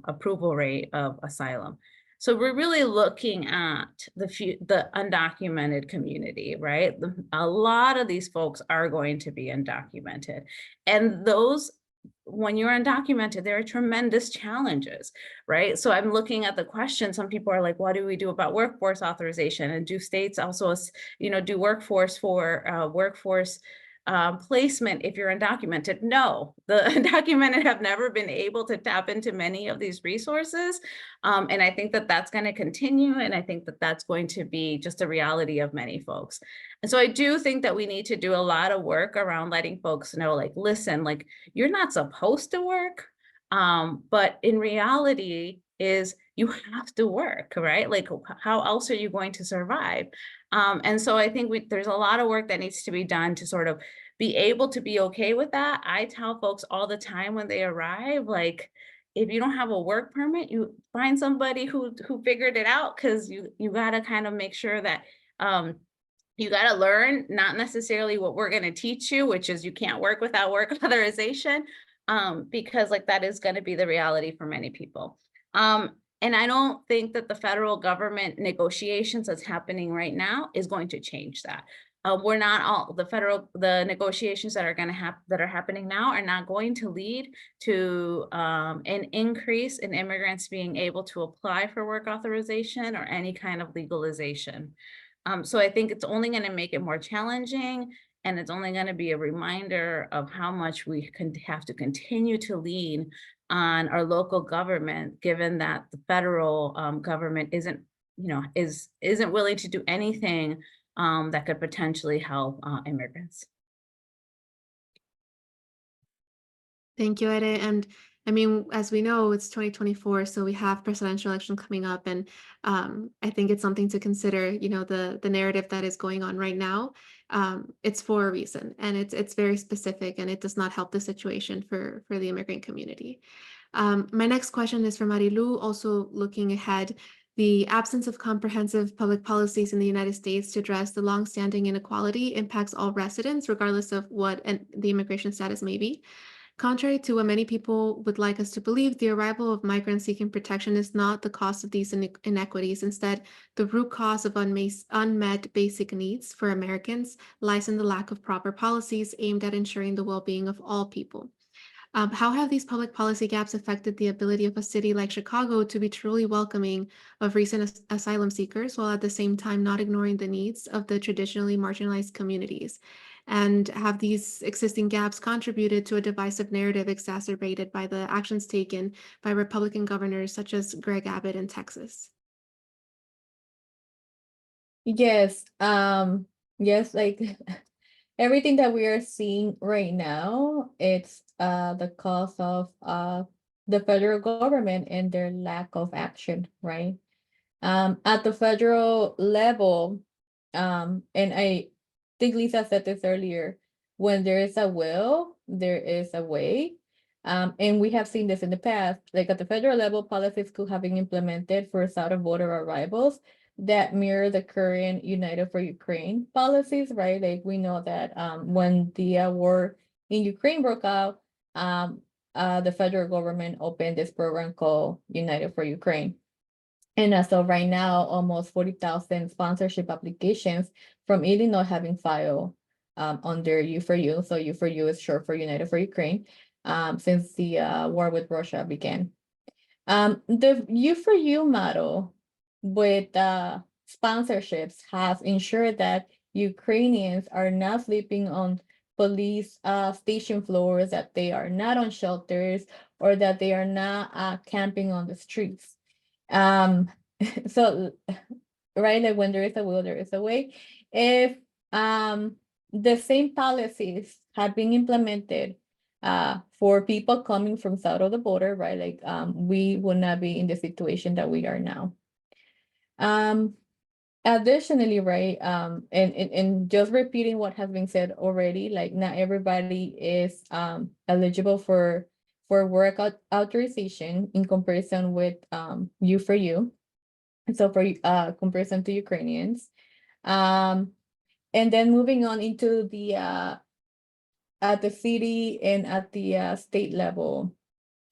approval rate of asylum. So we're really looking at the undocumented community, right? A lot of these folks are going to be undocumented, and those, when you're undocumented, there are tremendous challenges, right? So I'm looking at the question, some people are like, what do we do about workforce authorization? And do states also, do workforce placement if you're undocumented? No, the undocumented have never been able to tap into many of these resources. And I think that that's going to continue. And I think that that's going to be just a reality of many folks. And so I do think that we need to do a lot of work around letting folks know, like, listen, like, you're not supposed to work, but in reality is you have to work, right? Like, how else are you going to survive? And so I think there's a lot of work that needs to be done to sort of be able to be okay with that. I tell folks all the time when they arrive, like, if you don't have a work permit, you find somebody who figured it out, because you got to kind of make sure that you got to learn, not necessarily what we're going to teach you, which is you can't work without work authorization, because like that is going to be the reality for many people. And I don't think that the federal government negotiations that's happening right now is going to change that. We're not all the negotiations that are going to happen, that are happening now, are not going to lead to an increase in immigrants being able to apply for work authorization or any kind of legalization. So I think it's only going to make it more challenging, and it's only going to be a reminder of how much we have to continue to lean on our local government, given that the federal government isn't willing to do anything that could potentially help immigrants. Thank you, Ede. And I mean, as we know, it's 2024, so we have presidential election coming up, and I think it's something to consider. The narrative that is going on right now, it's for a reason, and it's very specific, and it does not help the situation for the immigrant community. My next question is for Marilu, also looking ahead. The absence of comprehensive public policies in the United States to address the longstanding inequality impacts all residents, regardless of what the immigration status may be. Contrary to what many people would like us to believe, the arrival of migrants seeking protection is not the cause of these inequities. Instead, the root cause of unmet basic needs for Americans lies in the lack of proper policies aimed at ensuring the well-being of all people. How have these public policy gaps affected the ability of a city like Chicago to be truly welcoming of recent asylum seekers, while at the same time not ignoring the needs of the traditionally marginalized communities? And have these existing gaps contributed to a divisive narrative exacerbated by the actions taken by Republican governors such as Greg Abbott in Texas? Yes, yes, like everything that we are seeing right now, it's the cause of the federal government and their lack of action, right? At the federal level, and I think Lisa said this earlier, when there is a will, there is a way. And we have seen this in the past, like at the federal level, policies could have been implemented for south-of-border arrivals that mirror the current United for Ukraine policies, right? Like we know that when the war in Ukraine broke out, the federal government opened this program called United for Ukraine. And as of right now, almost 40,000 sponsorship applications from Illinois have been filed under U4U. So U4U is short for United for Ukraine, since the war with Russia began. The U4U model with sponsorships has ensured that Ukrainians are not sleeping on police station floors, that they are not on shelters, or that they are not camping on the streets. So right, like when there is a will, there is a way. If the same policies had been implemented for people coming from south of the border, right? Like we would not be in the situation that we are now. Additionally, right, and just repeating what has been said already, like not everybody is eligible for work authorization in comparison with U4U. And so for comparison to Ukrainians. And then moving on into the at the city and at the state level.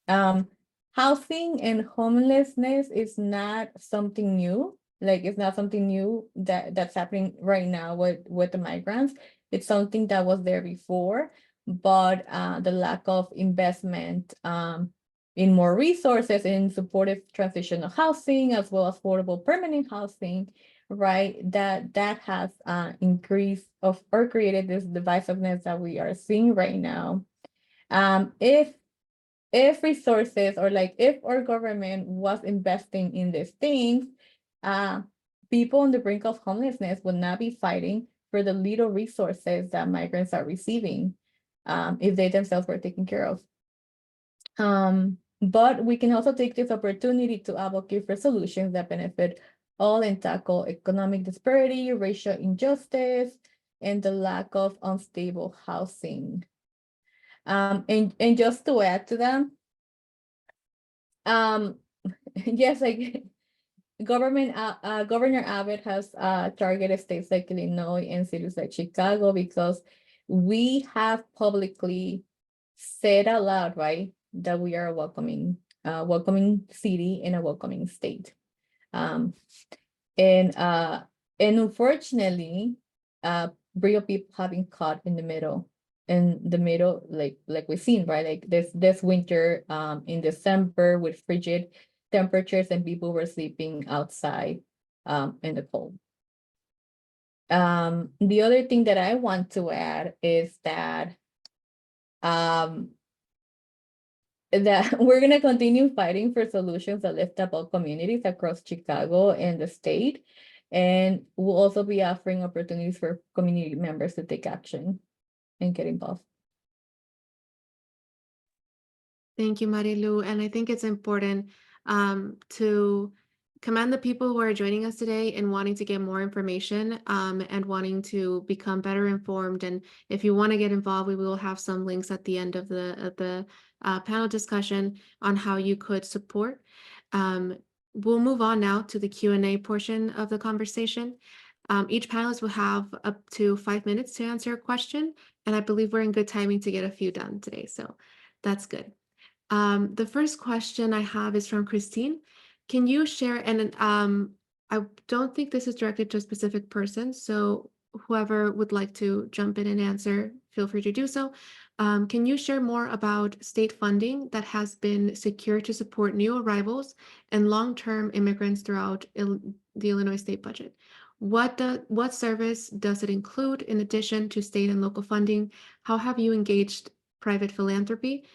Housing and homelessness is not something new. Like it's not something new that's happening right now with the migrants. It's something that was there before, but the lack of investment in more resources in supportive transitional housing as well as affordable permanent housing, right? That has increased of or created this divisiveness that we are seeing right now. If resources or like if our government was investing in these things, people on the brink of homelessness would not be fighting for the little resources that migrants are receiving if they themselves were taken care of. But we can also take this opportunity to advocate for solutions that benefit all and tackle economic disparity, racial injustice, and the lack of unstable housing. And just to add to them, yes, like Governor Abbott has targeted states like Illinois and cities like Chicago because we have publicly said out loud, right, that we are a welcoming city and a welcoming state. And unfortunately, real people have been caught in the middle, like we've seen, right? Like this winter in December with frigid temperatures and people were sleeping outside in the cold. The other thing that I want to add is that we're going to continue fighting for solutions that lift up all communities across Chicago and the state. And we'll also be offering opportunities for community members to take action and get involved. Thank you, Marilu. And I think it's important to commend the people who are joining us today and wanting to get more information and wanting to become better informed. And if you want to get involved, we will have some links at the end of the panel discussion on how you could support. We'll move on now to the Q&A portion of the conversation. Each panelist will have up to 5 minutes to answer a question, and I believe we're in good timing to get a few done today, so that's good. The first question I have is from Christine. Can you share, and I don't think this is directed to a specific person, so whoever would like to jump in and answer, feel free to do so. Can you share more about state funding that has been secured to support new arrivals and long-term immigrants throughout the Illinois state budget? What service does it include in addition to state and local funding? How have you engaged private philanthropy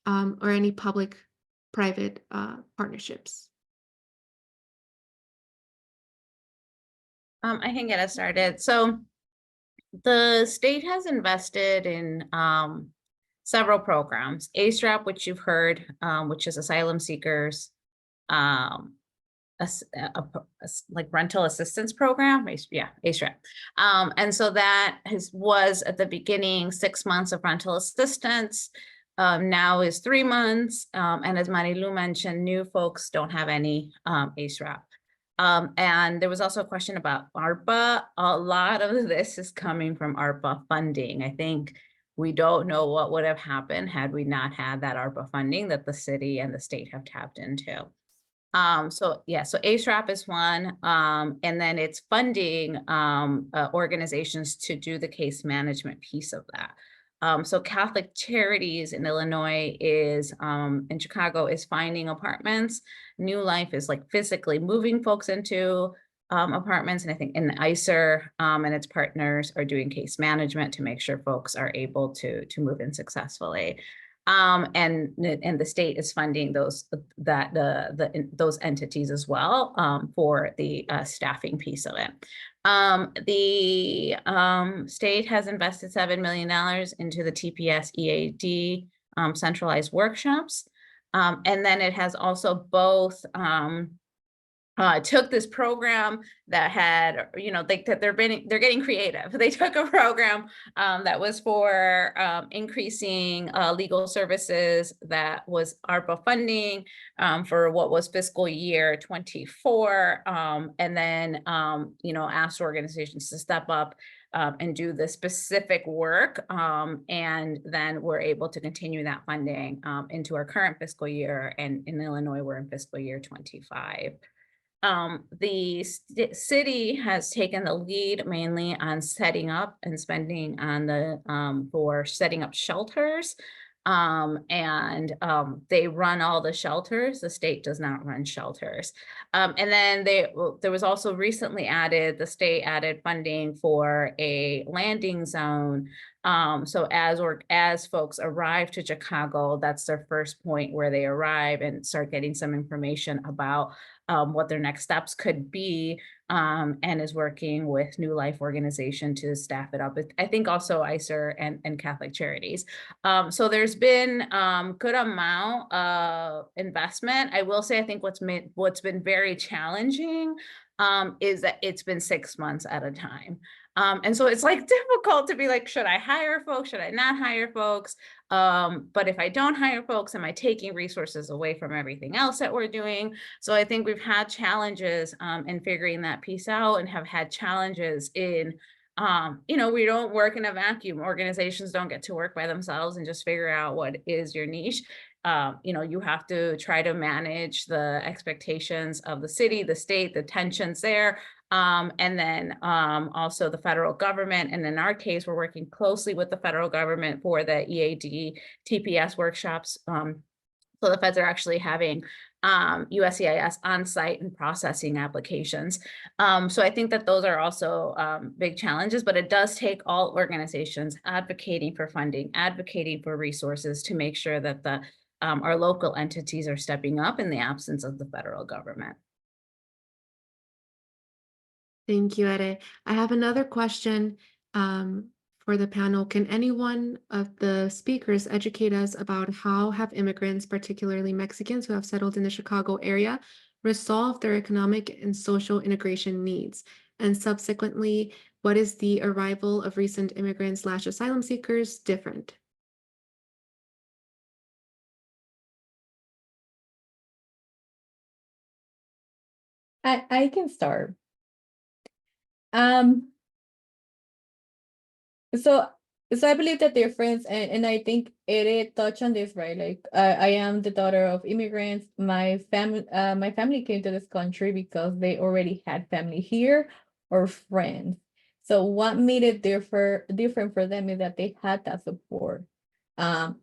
or any public-private partnerships? I can get us started. So the state has invested in several programs. ASRAP, which you've heard, which is asylum seekers, like rental assistance program. Yeah, ASRAP. And so that was at the beginning 6 months of rental assistance. Now is 3 months. And as Marilu mentioned, new folks don't have any ASRAP. And there was also a question about ARPA. A lot of this is coming from ARPA funding. I think we don't know what would have happened had we not had that ARPA funding that the city and the state have tapped into. So ASRAP is one, and then it's funding organizations to do the case management piece of that. So Catholic Charities in Illinois is, in Chicago, is finding apartments. New Life is like physically moving folks into apartments. And I think in ICER and its partners are doing case management to make sure folks are able to move in successfully. And the state is funding those entities as well for the staffing piece of it. The state has invested $7 million into the TPS EAD centralized workshops. And then it has also both took this program that had, you know, they're getting creative. They took a program that was for increasing legal services that was ARPA funding for what was fiscal year 24, and then you know, asked organizations to step up and do the specific work, and then we're able to continue that funding into our current fiscal year. And in Illinois, we're in fiscal year 25. The city has taken the lead mainly on setting up and spending on the for setting up shelters. They run all the shelters. The state does not run shelters. And then there was also recently the state added funding for a landing zone. So as folks arrive to Chicago, that's their first point where they arrive and start getting some information about what their next steps could be, and is working with New Life Organization to staff it up. I think also ICER and Catholic Charities. So there's been good amount of investment. I will say, I think what's been very challenging is that it's been 6 months at a time. And so it's like difficult to be like, should I hire folks? Should I not hire folks? But if I don't hire folks, am I taking resources away from everything else that we're doing? So I think we've had challenges in figuring that piece out, and have had challenges in, you know, we don't work in a vacuum. Organizations don't get to work by themselves and just figure out what is your niche. You know, you have to try to manage the expectations of the city, the state, the tensions there. And then also the federal government. And in our case, we're working closely with the federal government for the EAD TPS workshops. So the feds are actually having USCIS on site and processing applications. So I think that those are also big challenges, but it does take all organizations advocating for funding, advocating for resources to make sure that our local entities are stepping up in the absence of the federal government. Thank you, Ede. I have another question for the panel. Can anyone of the speakers educate us about how have immigrants, particularly Mexicans who have settled in the Chicago area, resolved their economic and social integration needs? And subsequently, what is the arrival of recent immigrants / asylum seekers different? I can start. So I believe that they're friends, and I think it touched on this, right? Like I am the daughter of immigrants. My family came to this country because they already had family here or friends. So what made it different for them is that they had that support.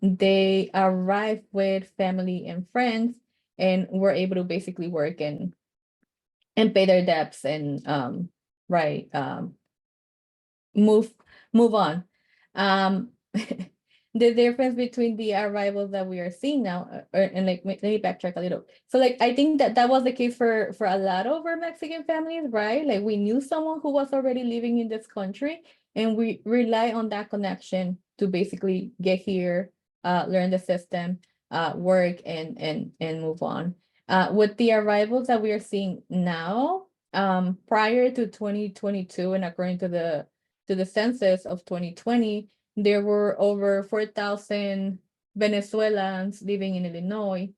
They arrived with family and friends and were able to basically work and pay their debts and right move on. The difference between the arrivals that we are seeing now, and like let me backtrack a little. So like I think that was the case for a lot of our Mexican families, right? Like we knew someone who was already living in this country, and we rely on that connection to basically get here, learn the system, work and move on. With the arrivals that we are seeing now, prior to 2022, and according to the census of 2020, there were over 4,000 Venezuelans living in Illinois.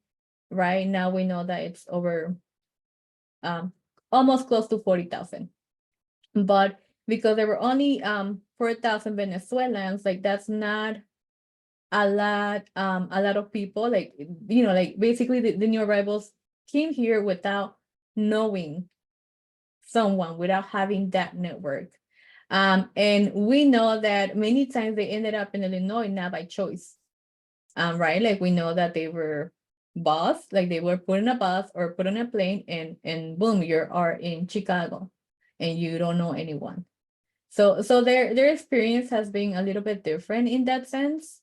Right now, we know that it's over almost close to 40,000. But because there were only 4,000 Venezuelans, like that's not a lot of people. Like, you know, like basically the new arrivals came here without knowing someone, without having that network. And we know that many times they ended up in Illinois not by choice, right? Like we know that they were bused, like they were put in a bus or put on a plane, and boom, you are in Chicago, and you don't know anyone. So their experience has been a little bit different in that sense.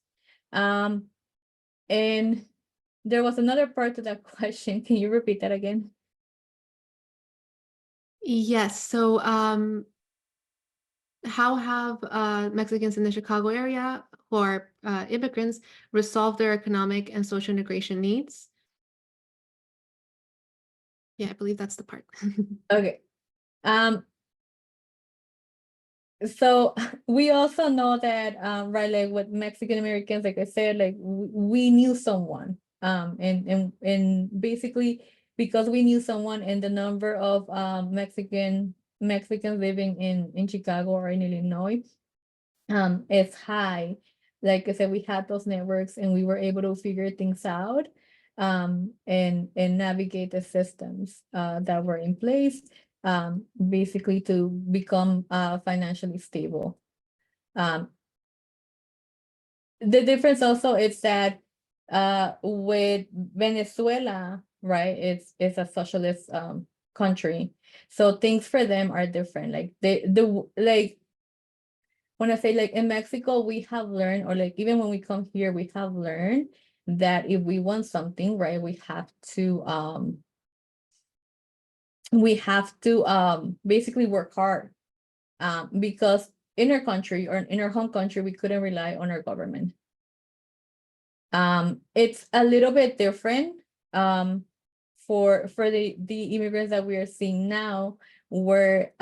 And there was another part to that question. Can you repeat that again? Yes. So how have Mexicans in the Chicago area who are immigrants resolved their economic and social integration needs? Yeah, I believe that's the part. Okay. So we also know that, right, like with Mexican Americans, like I said, like we knew someone, and basically because we knew someone, and the number of Mexicans living in Chicago or in Illinois is high. Like I said, we had those networks and we were able to figure things out, and navigate the systems that were in place, basically to become financially stable. The difference also is that with Venezuela, right, it's a socialist country, so things for them are different. Like like when I say, like, in Mexico, we have learned, or like even when we come here, we have learned that if we want something, right, we have to basically work hard, because in our country, or in our home country, we couldn't rely on our government. It's a little bit different for the immigrants that we are seeing now, where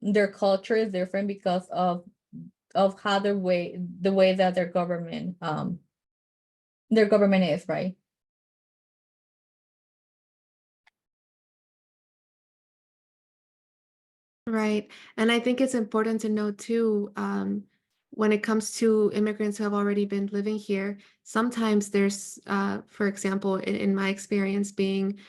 their culture is different because of how the way that their government is, right? Right. And I think it's important to note too, when it comes to immigrants who have already been living here, sometimes there's, for example, in my experience being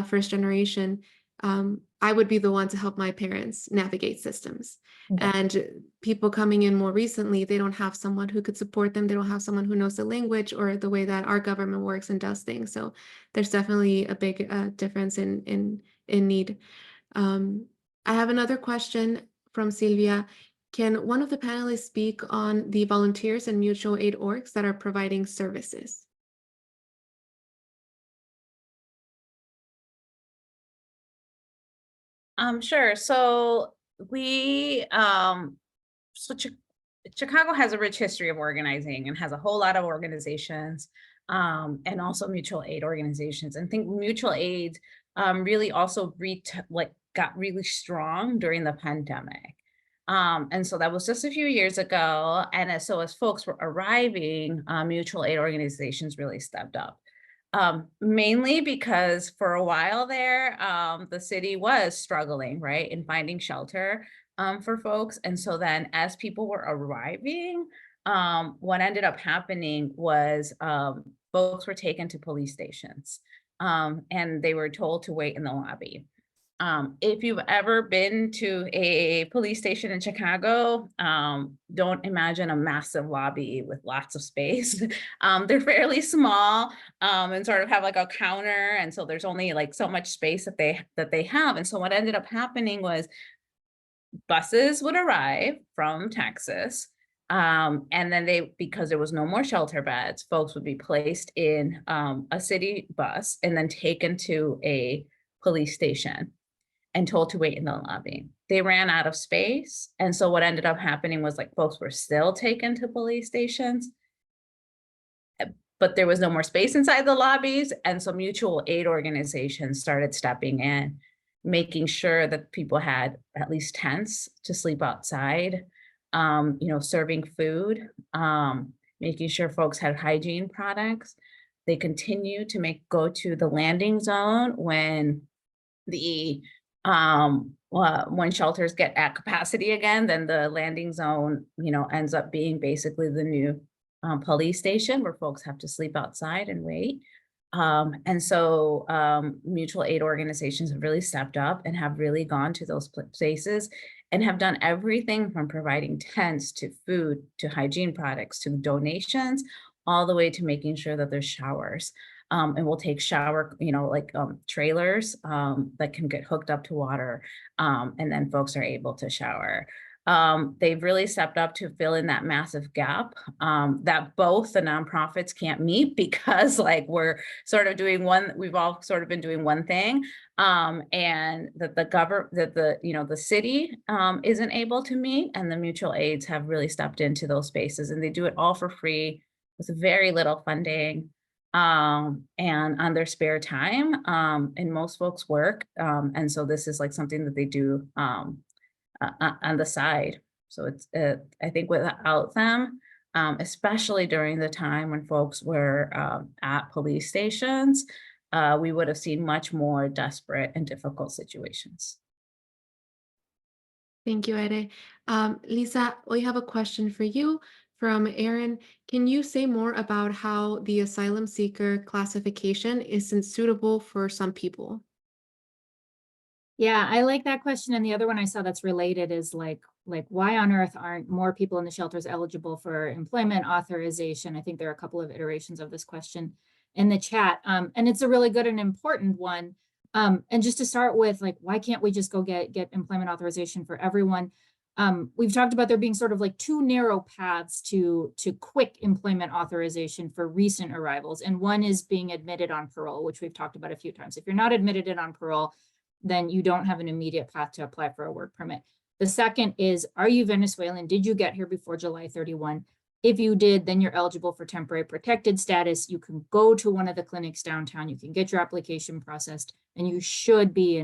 first generation, I would be the one to help my parents navigate systems. Okay. And people coming in more recently, they don't have someone who could support them. They don't have someone who knows the language or the way that our government works and does things. So there's definitely a big difference in need. Um, I have another question from Silvia. Can one of the panelists speak on the volunteers and mutual aid orgs that are providing services? Sure. So Chicago has a rich history of organizing and has a whole lot of organizations, and also mutual aid organizations. And I think mutual aid really also got really strong during the pandemic. And so that was just a few years ago. And as folks were arriving, mutual aid organizations really stepped up. Mainly because for a while there, the city was struggling, right, in finding shelter for folks. And so then as people were arriving, what ended up happening was folks were taken to police stations, and they were told to wait in the lobby. If you've ever been to a police station in Chicago, don't imagine a massive lobby with lots of space. They're fairly small, and sort of have like a counter. And so there's only like so much space that they have. And so what ended up happening was buses would arrive from Texas. And then because there was no more shelter beds, folks would be placed in a city bus and then taken to a police station and told to wait in the lobby. They ran out of space. And so what ended up happening was like folks were still taken to police stations, but there was no more space inside the lobbies. And so mutual aid organizations started stepping in, making sure that people had at least tents to sleep outside, serving food, making sure folks had hygiene products. They continue to go to the landing zone when when shelters get at capacity again, then the landing zone, ends up being basically the new police station where folks have to sleep outside and wait. And so mutual aid organizations have really stepped up and have really gone to those places and have done everything from providing tents to food to hygiene products to donations, all the way to making sure that there's showers. And we'll take shower, trailers that can get hooked up to water, and then folks are able to shower. They've really stepped up to fill in that massive gap that both the nonprofits can't meet because we're sort of doing we've all sort of been doing one thing. and that the city isn't able to meet, and the mutual aids have really stepped into those spaces, and they do it all for free with very little funding, and on their spare time, and most folks work, and so this is like something that they do on the side. So it's I think without them, especially during the time when folks were at police stations, we would have seen much more desperate and difficult situations. Thank you, Ede. Lisa, we have a question for you from Aaron. Can you say more about how the asylum seeker classification isn't suitable for some people? Yeah, I like that question. And the other one I saw that's related is like why on earth aren't more people in the shelters eligible for employment authorization? I think there are a couple of iterations of this question in the chat. And it's a really good and important one. And just to start with, like, why can't we just go get employment authorization for everyone? We've talked about there being sort of like two narrow paths to quick employment authorization for recent arrivals. And one is being admitted on parole, which we've talked about a few times. If you're not admitted in on parole, then you don't have an immediate path to apply for a work permit. The second is, are you Venezuelan? Did you get here before July 31? If you did, then you're eligible for temporary protected status. You can go to one of the clinics downtown. You can get your application processed, and you should be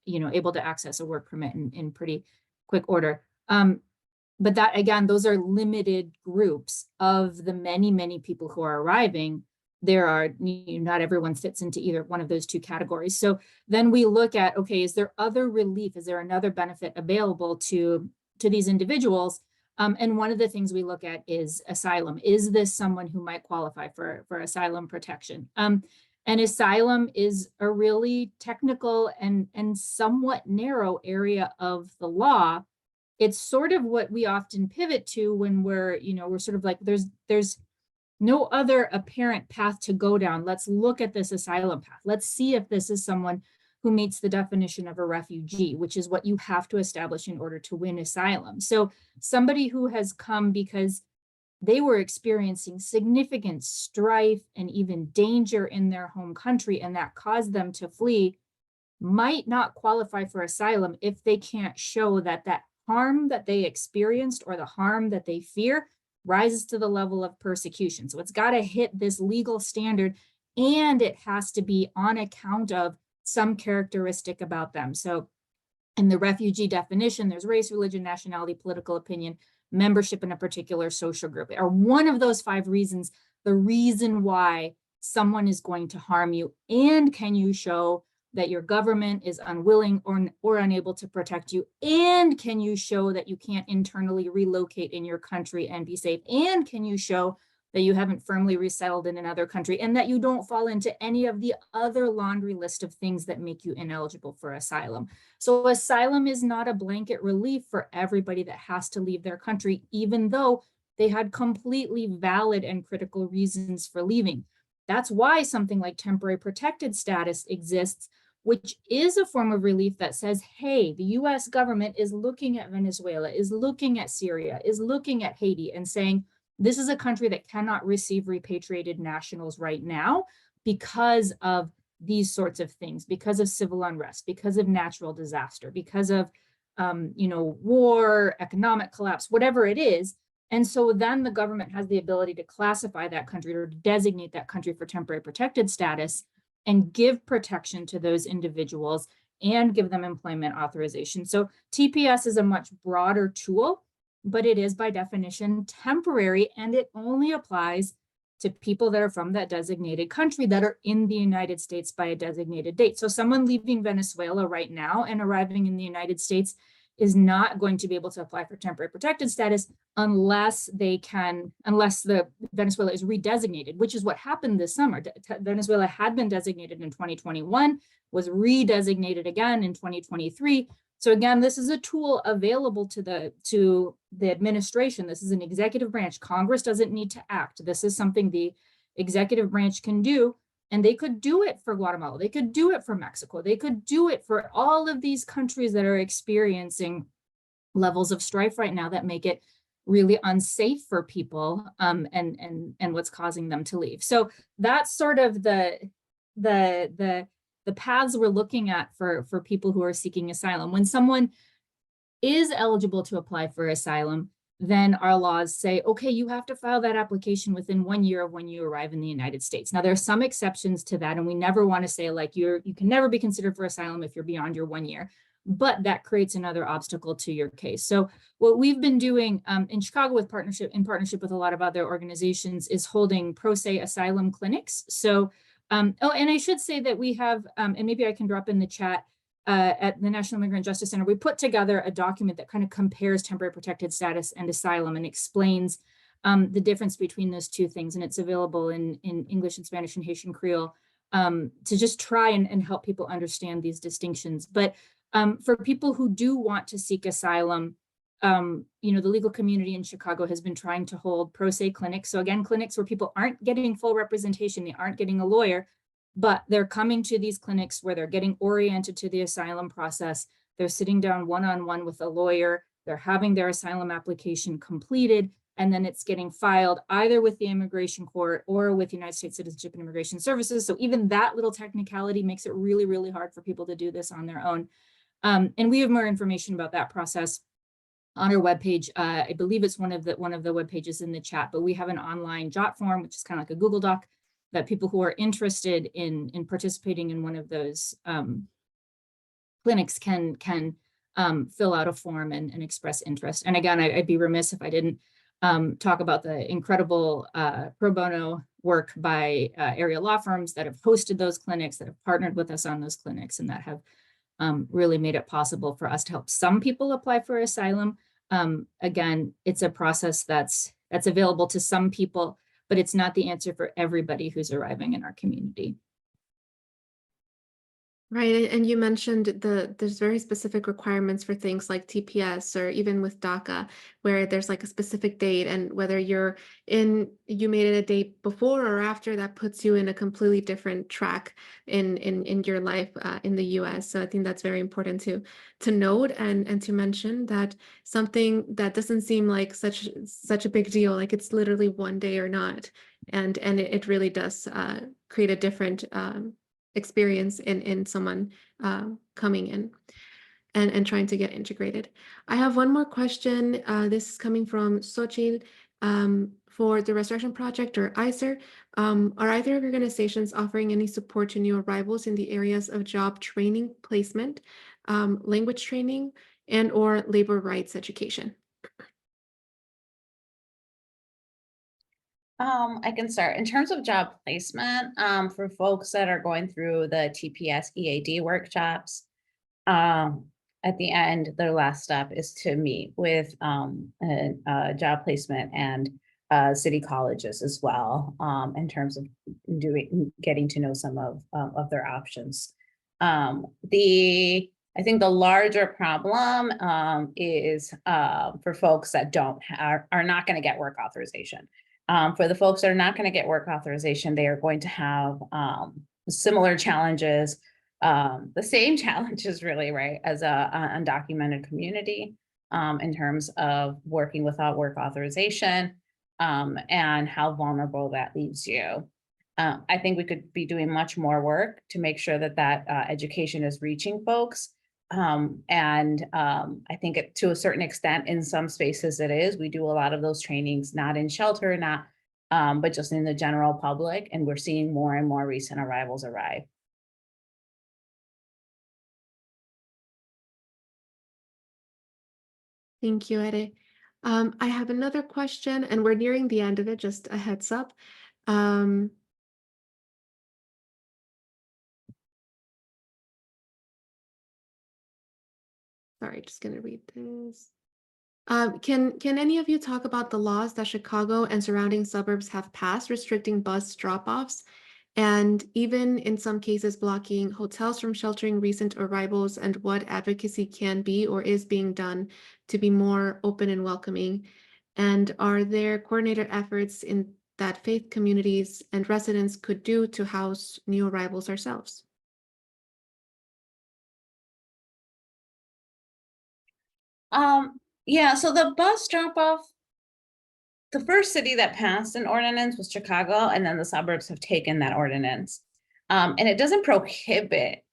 able to access a work permit in pretty quick order. But that, again, those are limited groups of the many, many people who are arriving. There are, not everyone fits into either one of those two categories. So then we look at, okay, is there other relief? Is there another benefit available to these individuals? And one of the things we look at is asylum. Is this someone who might qualify for asylum protection? And asylum is a really technical and somewhat narrow area of the law. It's sort of what we often pivot to when we're sort of like, there's no other apparent path to go down. Let's look at this asylum path. Let's see if this is someone who meets the definition of a refugee, which is what you have to establish in order to win asylum. So somebody who has come because they were experiencing significant strife and even danger in their home country, and that caused them to flee, might not qualify for asylum if they can't show that harm that they experienced or the harm that they fear rises to the level of persecution. So it's got to hit this legal standard, and it has to be on account of some characteristic about them. So in the refugee definition, there's race, religion, nationality, political opinion, membership in a particular social group. Are one of those 5 reasons the reason why someone is going to harm you? And can you show that your government is unwilling or unable to protect you? And can you show that you can't internally relocate in your country and be safe? And can you show that you haven't firmly resettled in another country, and that you don't fall into any of the other laundry list of things that make you ineligible for asylum? So asylum is not a blanket relief for everybody that has to leave their country, even though they had completely valid and critical reasons for leaving. That's why something like temporary protected status exists, which is a form of relief that says, hey, the US government is looking at Venezuela, is looking at Syria, is looking at Haiti, and saying, this is a country that cannot receive repatriated nationals right now because of these sorts of things, because of civil unrest, because of natural disaster, because of war, economic collapse, whatever it is. And so then the government has the ability to classify that country or designate that country for temporary protected status and give protection to those individuals and give them employment authorization. So TPS is a much broader tool, but it is by definition temporary, and it only applies to people that are from that designated country that are in the United States by a designated date. So someone leaving Venezuela right now and arriving in the United States is not going to be able to apply for temporary protected status unless the Venezuela is redesignated, which is what happened this summer. Venezuela had been designated in 2021, was redesignated again in 2023. So again, this is a tool available to the administration. This is an executive branch. Congress doesn't need to act. This is something the executive branch can do. And they could do it for Guatemala. They could do it for Mexico. They could do it for all of these countries that are experiencing levels of strife right now that make it really unsafe for people, and what's causing them to leave. So that's sort of the the paths we're looking at for people who are seeking asylum. When someone is eligible to apply for asylum, then our laws say, okay, you have to file that application within 1 year of when you arrive in the United States. Now, there are some exceptions to that, and we never want to say like you can never be considered for asylum if you're beyond your 1 year, but that creates another obstacle to your case. So what we've been doing in Chicago in partnership with a lot of other organizations is holding pro se asylum clinics. So, and I should say that we have, and maybe I can drop in the chat, at the National Migrant Justice Center, we put together a document that kind of compares temporary protected status and asylum and explains the difference between those two things. And it's available in English and Spanish and Haitian Creole to just try and help people understand these distinctions. But for people who do want to seek asylum, the legal community in Chicago has been trying to hold pro se clinics. So again, clinics where people aren't getting full representation, they aren't getting a lawyer, but they're coming to these clinics where they're getting oriented to the asylum process. They're sitting down one-on-one with a lawyer. They're having their asylum application completed, and then it's getting filed either with the immigration court or with United States Citizenship and Immigration Services. So even that little technicality makes it really, really hard for people to do this on their own. And we have more information about that process on our webpage. I believe it's one of the web pages in the chat, but we have an online jot form, which is kind of like a Google Doc, that people who are interested in participating in one of those clinics can fill out a form and express interest. And again, I'd be remiss if I didn't talk about the incredible pro bono work by area law firms that have hosted those clinics, that have partnered with us on those clinics, and that have really made it possible for us to help some people apply for asylum. Again, it's a process that's available to some people, but it's not the answer for everybody who's arriving in our community. Right, and you mentioned there's very specific requirements for things like TPS or even with DACA, where there's like a specific date, and whether you made it a date before or after, that puts you in a completely different track in your life in the US. So I think that's very important to note and to mention, that something that doesn't seem like such a big deal, like it's literally 1 day or not, and it really does create a different experience in someone coming in and trying to get integrated. I have one more question. This is coming from Xochitl for the Resurrection Project, or ICER. Are either organizations offering any support to new arrivals in the areas of job training, placement, language training, and or labor rights education? I can start. In terms of job placement, for folks that are going through the TPS EAD workshops, at the end, their last step is to meet with a job placement and city colleges as well, in terms of getting to know some of their options. I think the larger problem is for folks that are not going to get work authorization. For the folks that are not going to get work authorization, they are going to have similar challenges, the same challenges really, right, as a undocumented community in terms of working without work authorization and how vulnerable that leaves you. I think we could be doing much more work to make sure that education is reaching folks. I think to a certain extent, in some spaces it is. We do a lot of those trainings, not in shelter, but just in the general public, and we're seeing more and more recent arrivals arrive. Thank you, Ede. I have another question, and we're nearing the end of it, just a heads up. Sorry, just gonna read this. Can any of you talk about the laws that Chicago and surrounding suburbs have passed restricting bus drop-offs, and even in some cases blocking hotels from sheltering recent arrivals, and what advocacy can be or is being done to be more open and welcoming? And are there coordinated efforts in that faith communities and residents could do to house new arrivals ourselves? Yeah, so the bus drop-off, the first city that passed an ordinance was Chicago, and then the suburbs have taken that ordinance. And it doesn't prohibit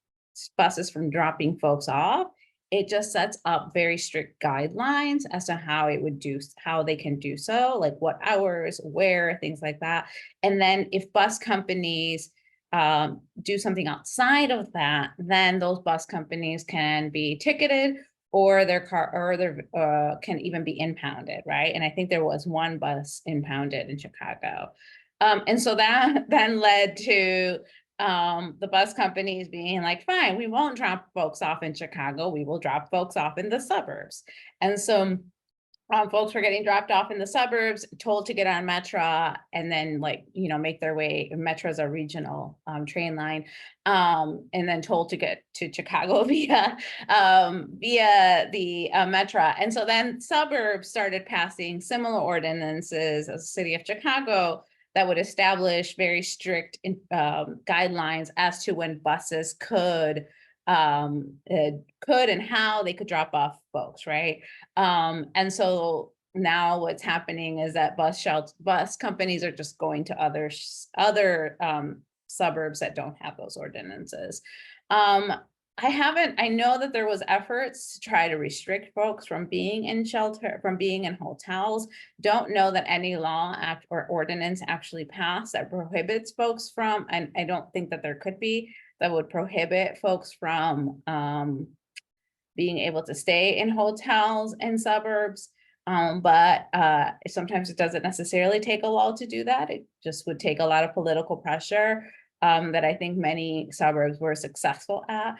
buses from dropping folks off. It just sets up very strict guidelines as to how they can do so, like what hours, where, things like that. And then if bus companies do something outside of that, then those bus companies can be ticketed, or their can even be impounded, right? And I think there was one bus impounded in Chicago. And so that then led to the bus companies being like, fine, we won't drop folks off in Chicago, we will drop folks off in the suburbs. And so folks were getting dropped off in the suburbs, told to get on Metro, and then make their way. Metro is a regional train line, and then told to get to Chicago via the Metro. And so then suburbs started passing similar ordinances as the city of Chicago that would establish very strict guidelines as to when buses could and how they could drop off folks, right? And so now what's happening is that bus companies are just going to other suburbs that don't have those ordinances. I know that there was efforts to try to restrict folks from being in shelter, from being in hotels. Don't know that any law act or ordinance actually passed that prohibits folks from, and I don't think that there could be, that would prohibit folks from being able to stay in hotels in suburbs. But sometimes it doesn't necessarily take a law to do that. It just would take a lot of political pressure that I think many suburbs were successful at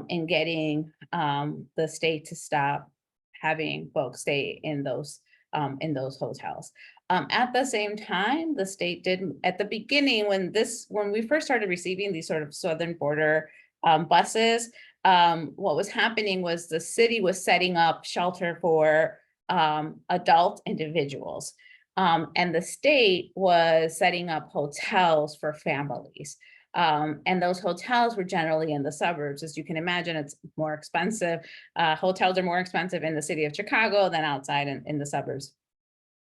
in getting the state to stop having folks stay in those hotels. At the same time, the state did, at the beginning, when we first started receiving these sort of southern border buses, what was happening was the city was setting up shelter for adult individuals. And the state was setting up hotels for families. And those hotels were generally in the suburbs. As you can imagine, it's more expensive. Hotels are more expensive in the city of Chicago than outside in the suburbs.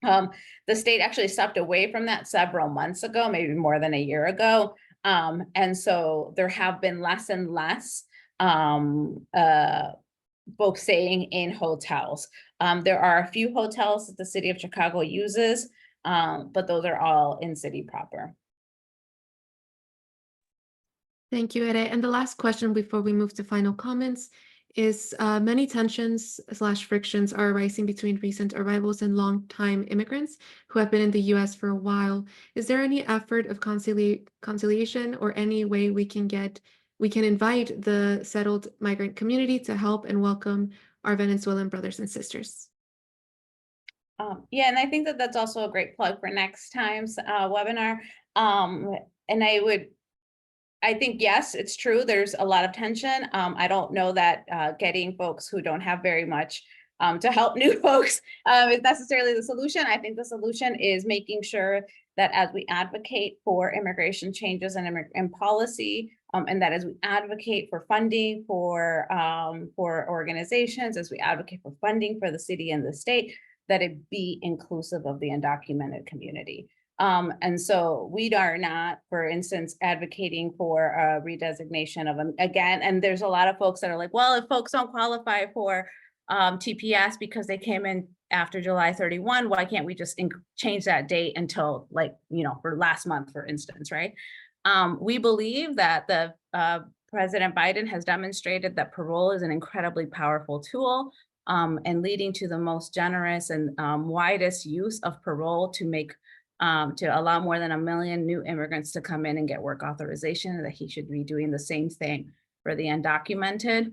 The state actually stepped away from that several months ago, maybe more than a year ago. And so there have been less and less folks staying in hotels. There are a few hotels that the city of Chicago uses, but those are all in city proper. Thank you, Ere. And the last question before we move to final comments is many tensions / frictions are arising between recent arrivals and long-time immigrants who have been in the U.S. for a while. Is there any effort of conciliation or any way we can invite the settled migrant community to help and welcome our Venezuelan brothers and sisters? Yeah, and I think that that's also a great plug for next time's webinar. And I think, yes, it's true. There's a lot of tension. I don't know that getting folks who don't have very much to help new folks is necessarily the solution. I think the solution is making sure that as we advocate for immigration changes and policy, and that as we advocate for funding for organizations, as we advocate for funding for the city and the state, that it be inclusive of the undocumented community. And so we are not, for instance, advocating for a redesignation of them again. And there's a lot of folks that are like, well, if folks don't qualify for TPS because they came in after July 31, why can't we just change that date until for last month, for instance, right? We believe that the President Biden has demonstrated that parole is an incredibly powerful tool and leading to the most generous and widest use of parole to allow more than 1 million new immigrants to come in and get work authorization, and that he should be doing the same thing for the undocumented.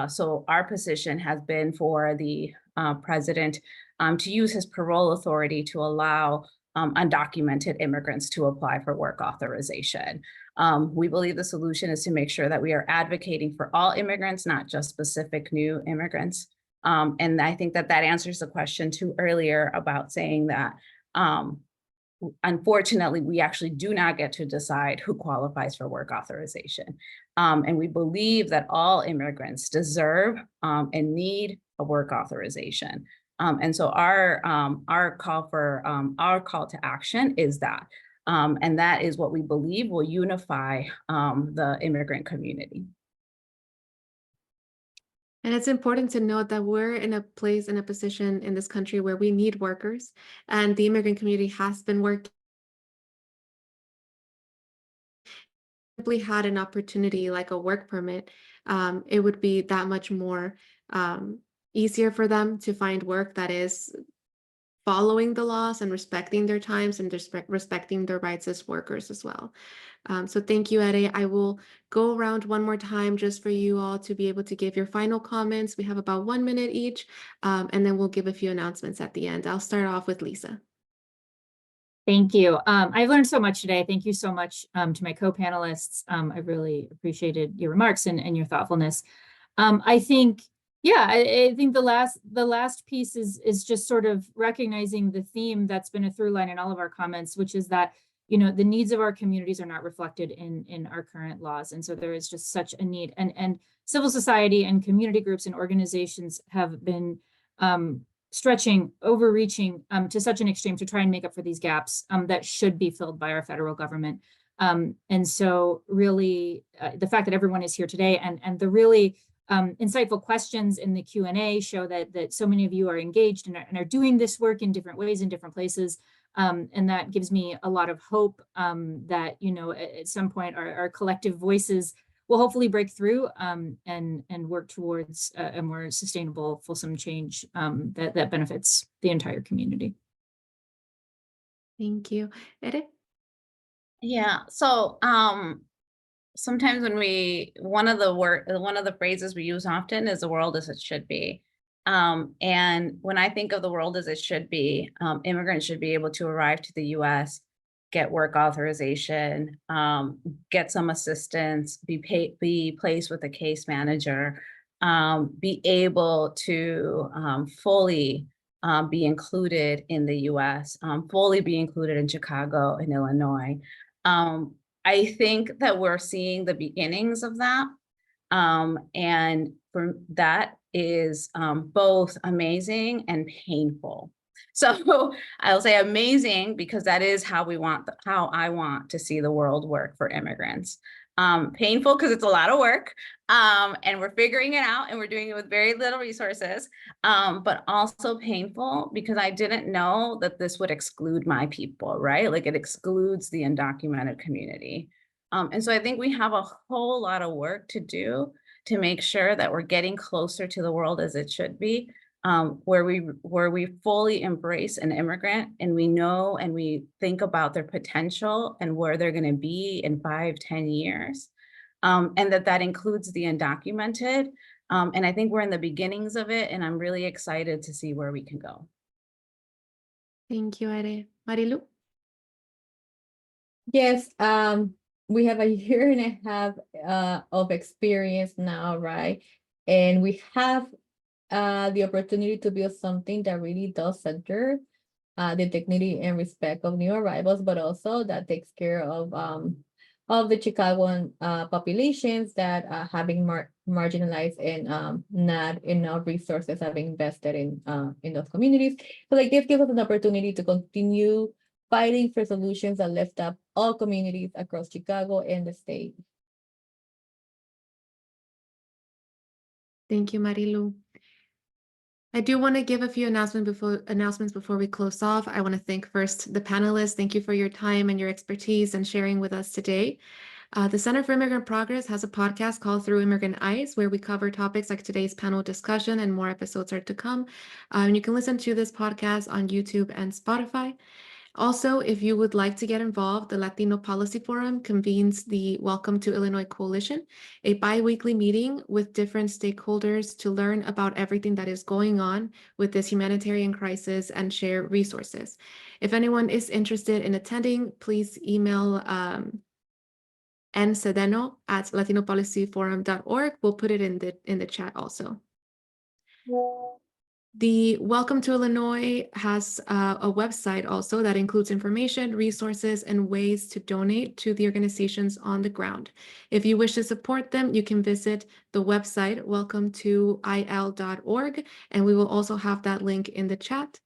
So our position has been for the president to use his parole authority to allow undocumented immigrants to apply for work authorization. We believe the solution is to make sure that we are advocating for all immigrants, not just specific new immigrants. And I think that answers the question too earlier about saying that, unfortunately, we actually do not get to decide who qualifies for work authorization. And we believe that all immigrants deserve and need a work authorization. And so our call to action is that And that is what we believe will unify the immigrant community. And it's important to note that we're in a place, in a position in this country where we need workers, and the immigrant community has been working. Simply had an opportunity like a work permit, it would be that much more easier for them to find work that is following the laws and respecting their times and respecting their rights as workers as well. So thank you, Ede. I will go around one more time just for you all to be able to give your final comments. We have about 1 minute each, and then we'll give a few announcements at the end. I'll start off with Lisa. Thank you. I've learned so much today. Thank you so much to my co-panelists. I really appreciated your remarks and your thoughtfulness. I think, yeah, I think the last piece is just sort of recognizing the theme that's been a through line in all of our comments, which is that, you know, the needs of our communities are not reflected in our current laws. And so there is just such a need. And civil society and community groups and organizations have been stretching, overreaching to such an extreme to try and make up for these gaps that should be filled by our federal government. And so really the fact that everyone is here today and the really insightful questions in the Q&A show that so many of you are engaged and are doing this work in different ways in different places. And that gives me a lot of hope that, you know, at some point our collective voices will hopefully break through and work towards a more sustainable, fulsome change that benefits the entire community. Thank you. Ede? Yeah, so sometimes when one of the phrases we use often is the world as it should be. And when I think of the world as it should be, immigrants should be able to arrive to the US, get work authorization, get some assistance, be placed with a case manager, be able to fully be included in the US, fully be included in Chicago and Illinois. I think that we're seeing the beginnings of that. And for that is both amazing and painful. So I'll say amazing because that is how I want to see the world work for immigrants. Painful because it's a lot of work and we're figuring it out and we're doing it with very little resources, but also painful because I didn't know that this would exclude my people, right? Like it excludes the undocumented community. And so I think we have a whole lot of work to do to make sure that we're getting closer to the world as it should be, where we fully embrace an immigrant and we know and we think about their potential and where they're going to be in 5-10 years, and that includes the undocumented. And I think we're in the beginnings of it, and I'm really excited to see where we can go. Thank you, Ede. Marilu? Yes, we have a year and a half of experience now, right? And we have the opportunity to build something that really does center the dignity and respect of new arrivals, but also that takes care of the Chicagoan populations that have been marginalized and not enough resources have been invested in those communities. So like this gives us an opportunity to continue fighting for solutions that lift up all communities across Chicago and the state. Thank you, Marilu. I do want to give a few announcements before we close off. I want to thank first the panelists. Thank you for your time and your expertise and sharing with us today. The Center for Immigrant Progress has a podcast called Through Immigrant Eyes, where we cover topics like today's panel discussion, and more episodes are to come. You can listen to this podcast on YouTube and Spotify. Also, if you would like to get involved, the Latino Policy Forum convenes the Welcome to Illinois Coalition, a bi-weekly meeting with different stakeholders to learn about everything that is going on with this humanitarian crisis and share resources. If anyone is interested in attending, please email ncedeno@latinopolicyforum.org. We'll put it in the chat also. The Welcome to Illinois has a website also that includes information, resources, and ways to donate to the organizations on the ground. If you wish to support them, you can visit the website welcometoil.org, and we will also have that link in the chat.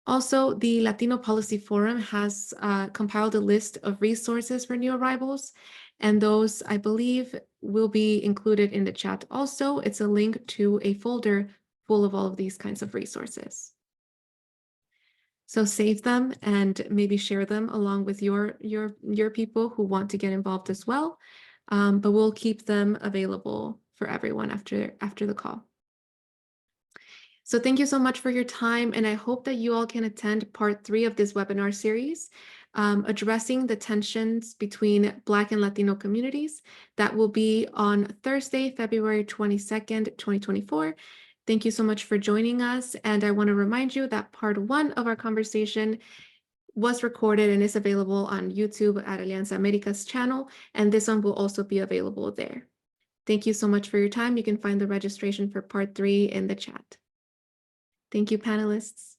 Also, the Latino Policy Forum has compiled a list of resources for new arrivals, and those, I believe, will be included in the chat also. It's a link to a folder full of all of these kinds of resources. So save them and maybe share them along with your people who want to get involved as well. But we'll keep them available for everyone after the call. So thank you so much for your time, and I hope that you all can attend part 3 of this webinar series, addressing the tensions between Black and Latino communities. That will be on Thursday, February 22nd, 2024. Thank you so much for joining us, and I want to remind you that part 1 of our conversation was recorded and is available on YouTube at Alianza America's channel, and this one will also be available there. Thank you so much for your time. You can find the registration for part 3 in the chat. Thank you, panelists.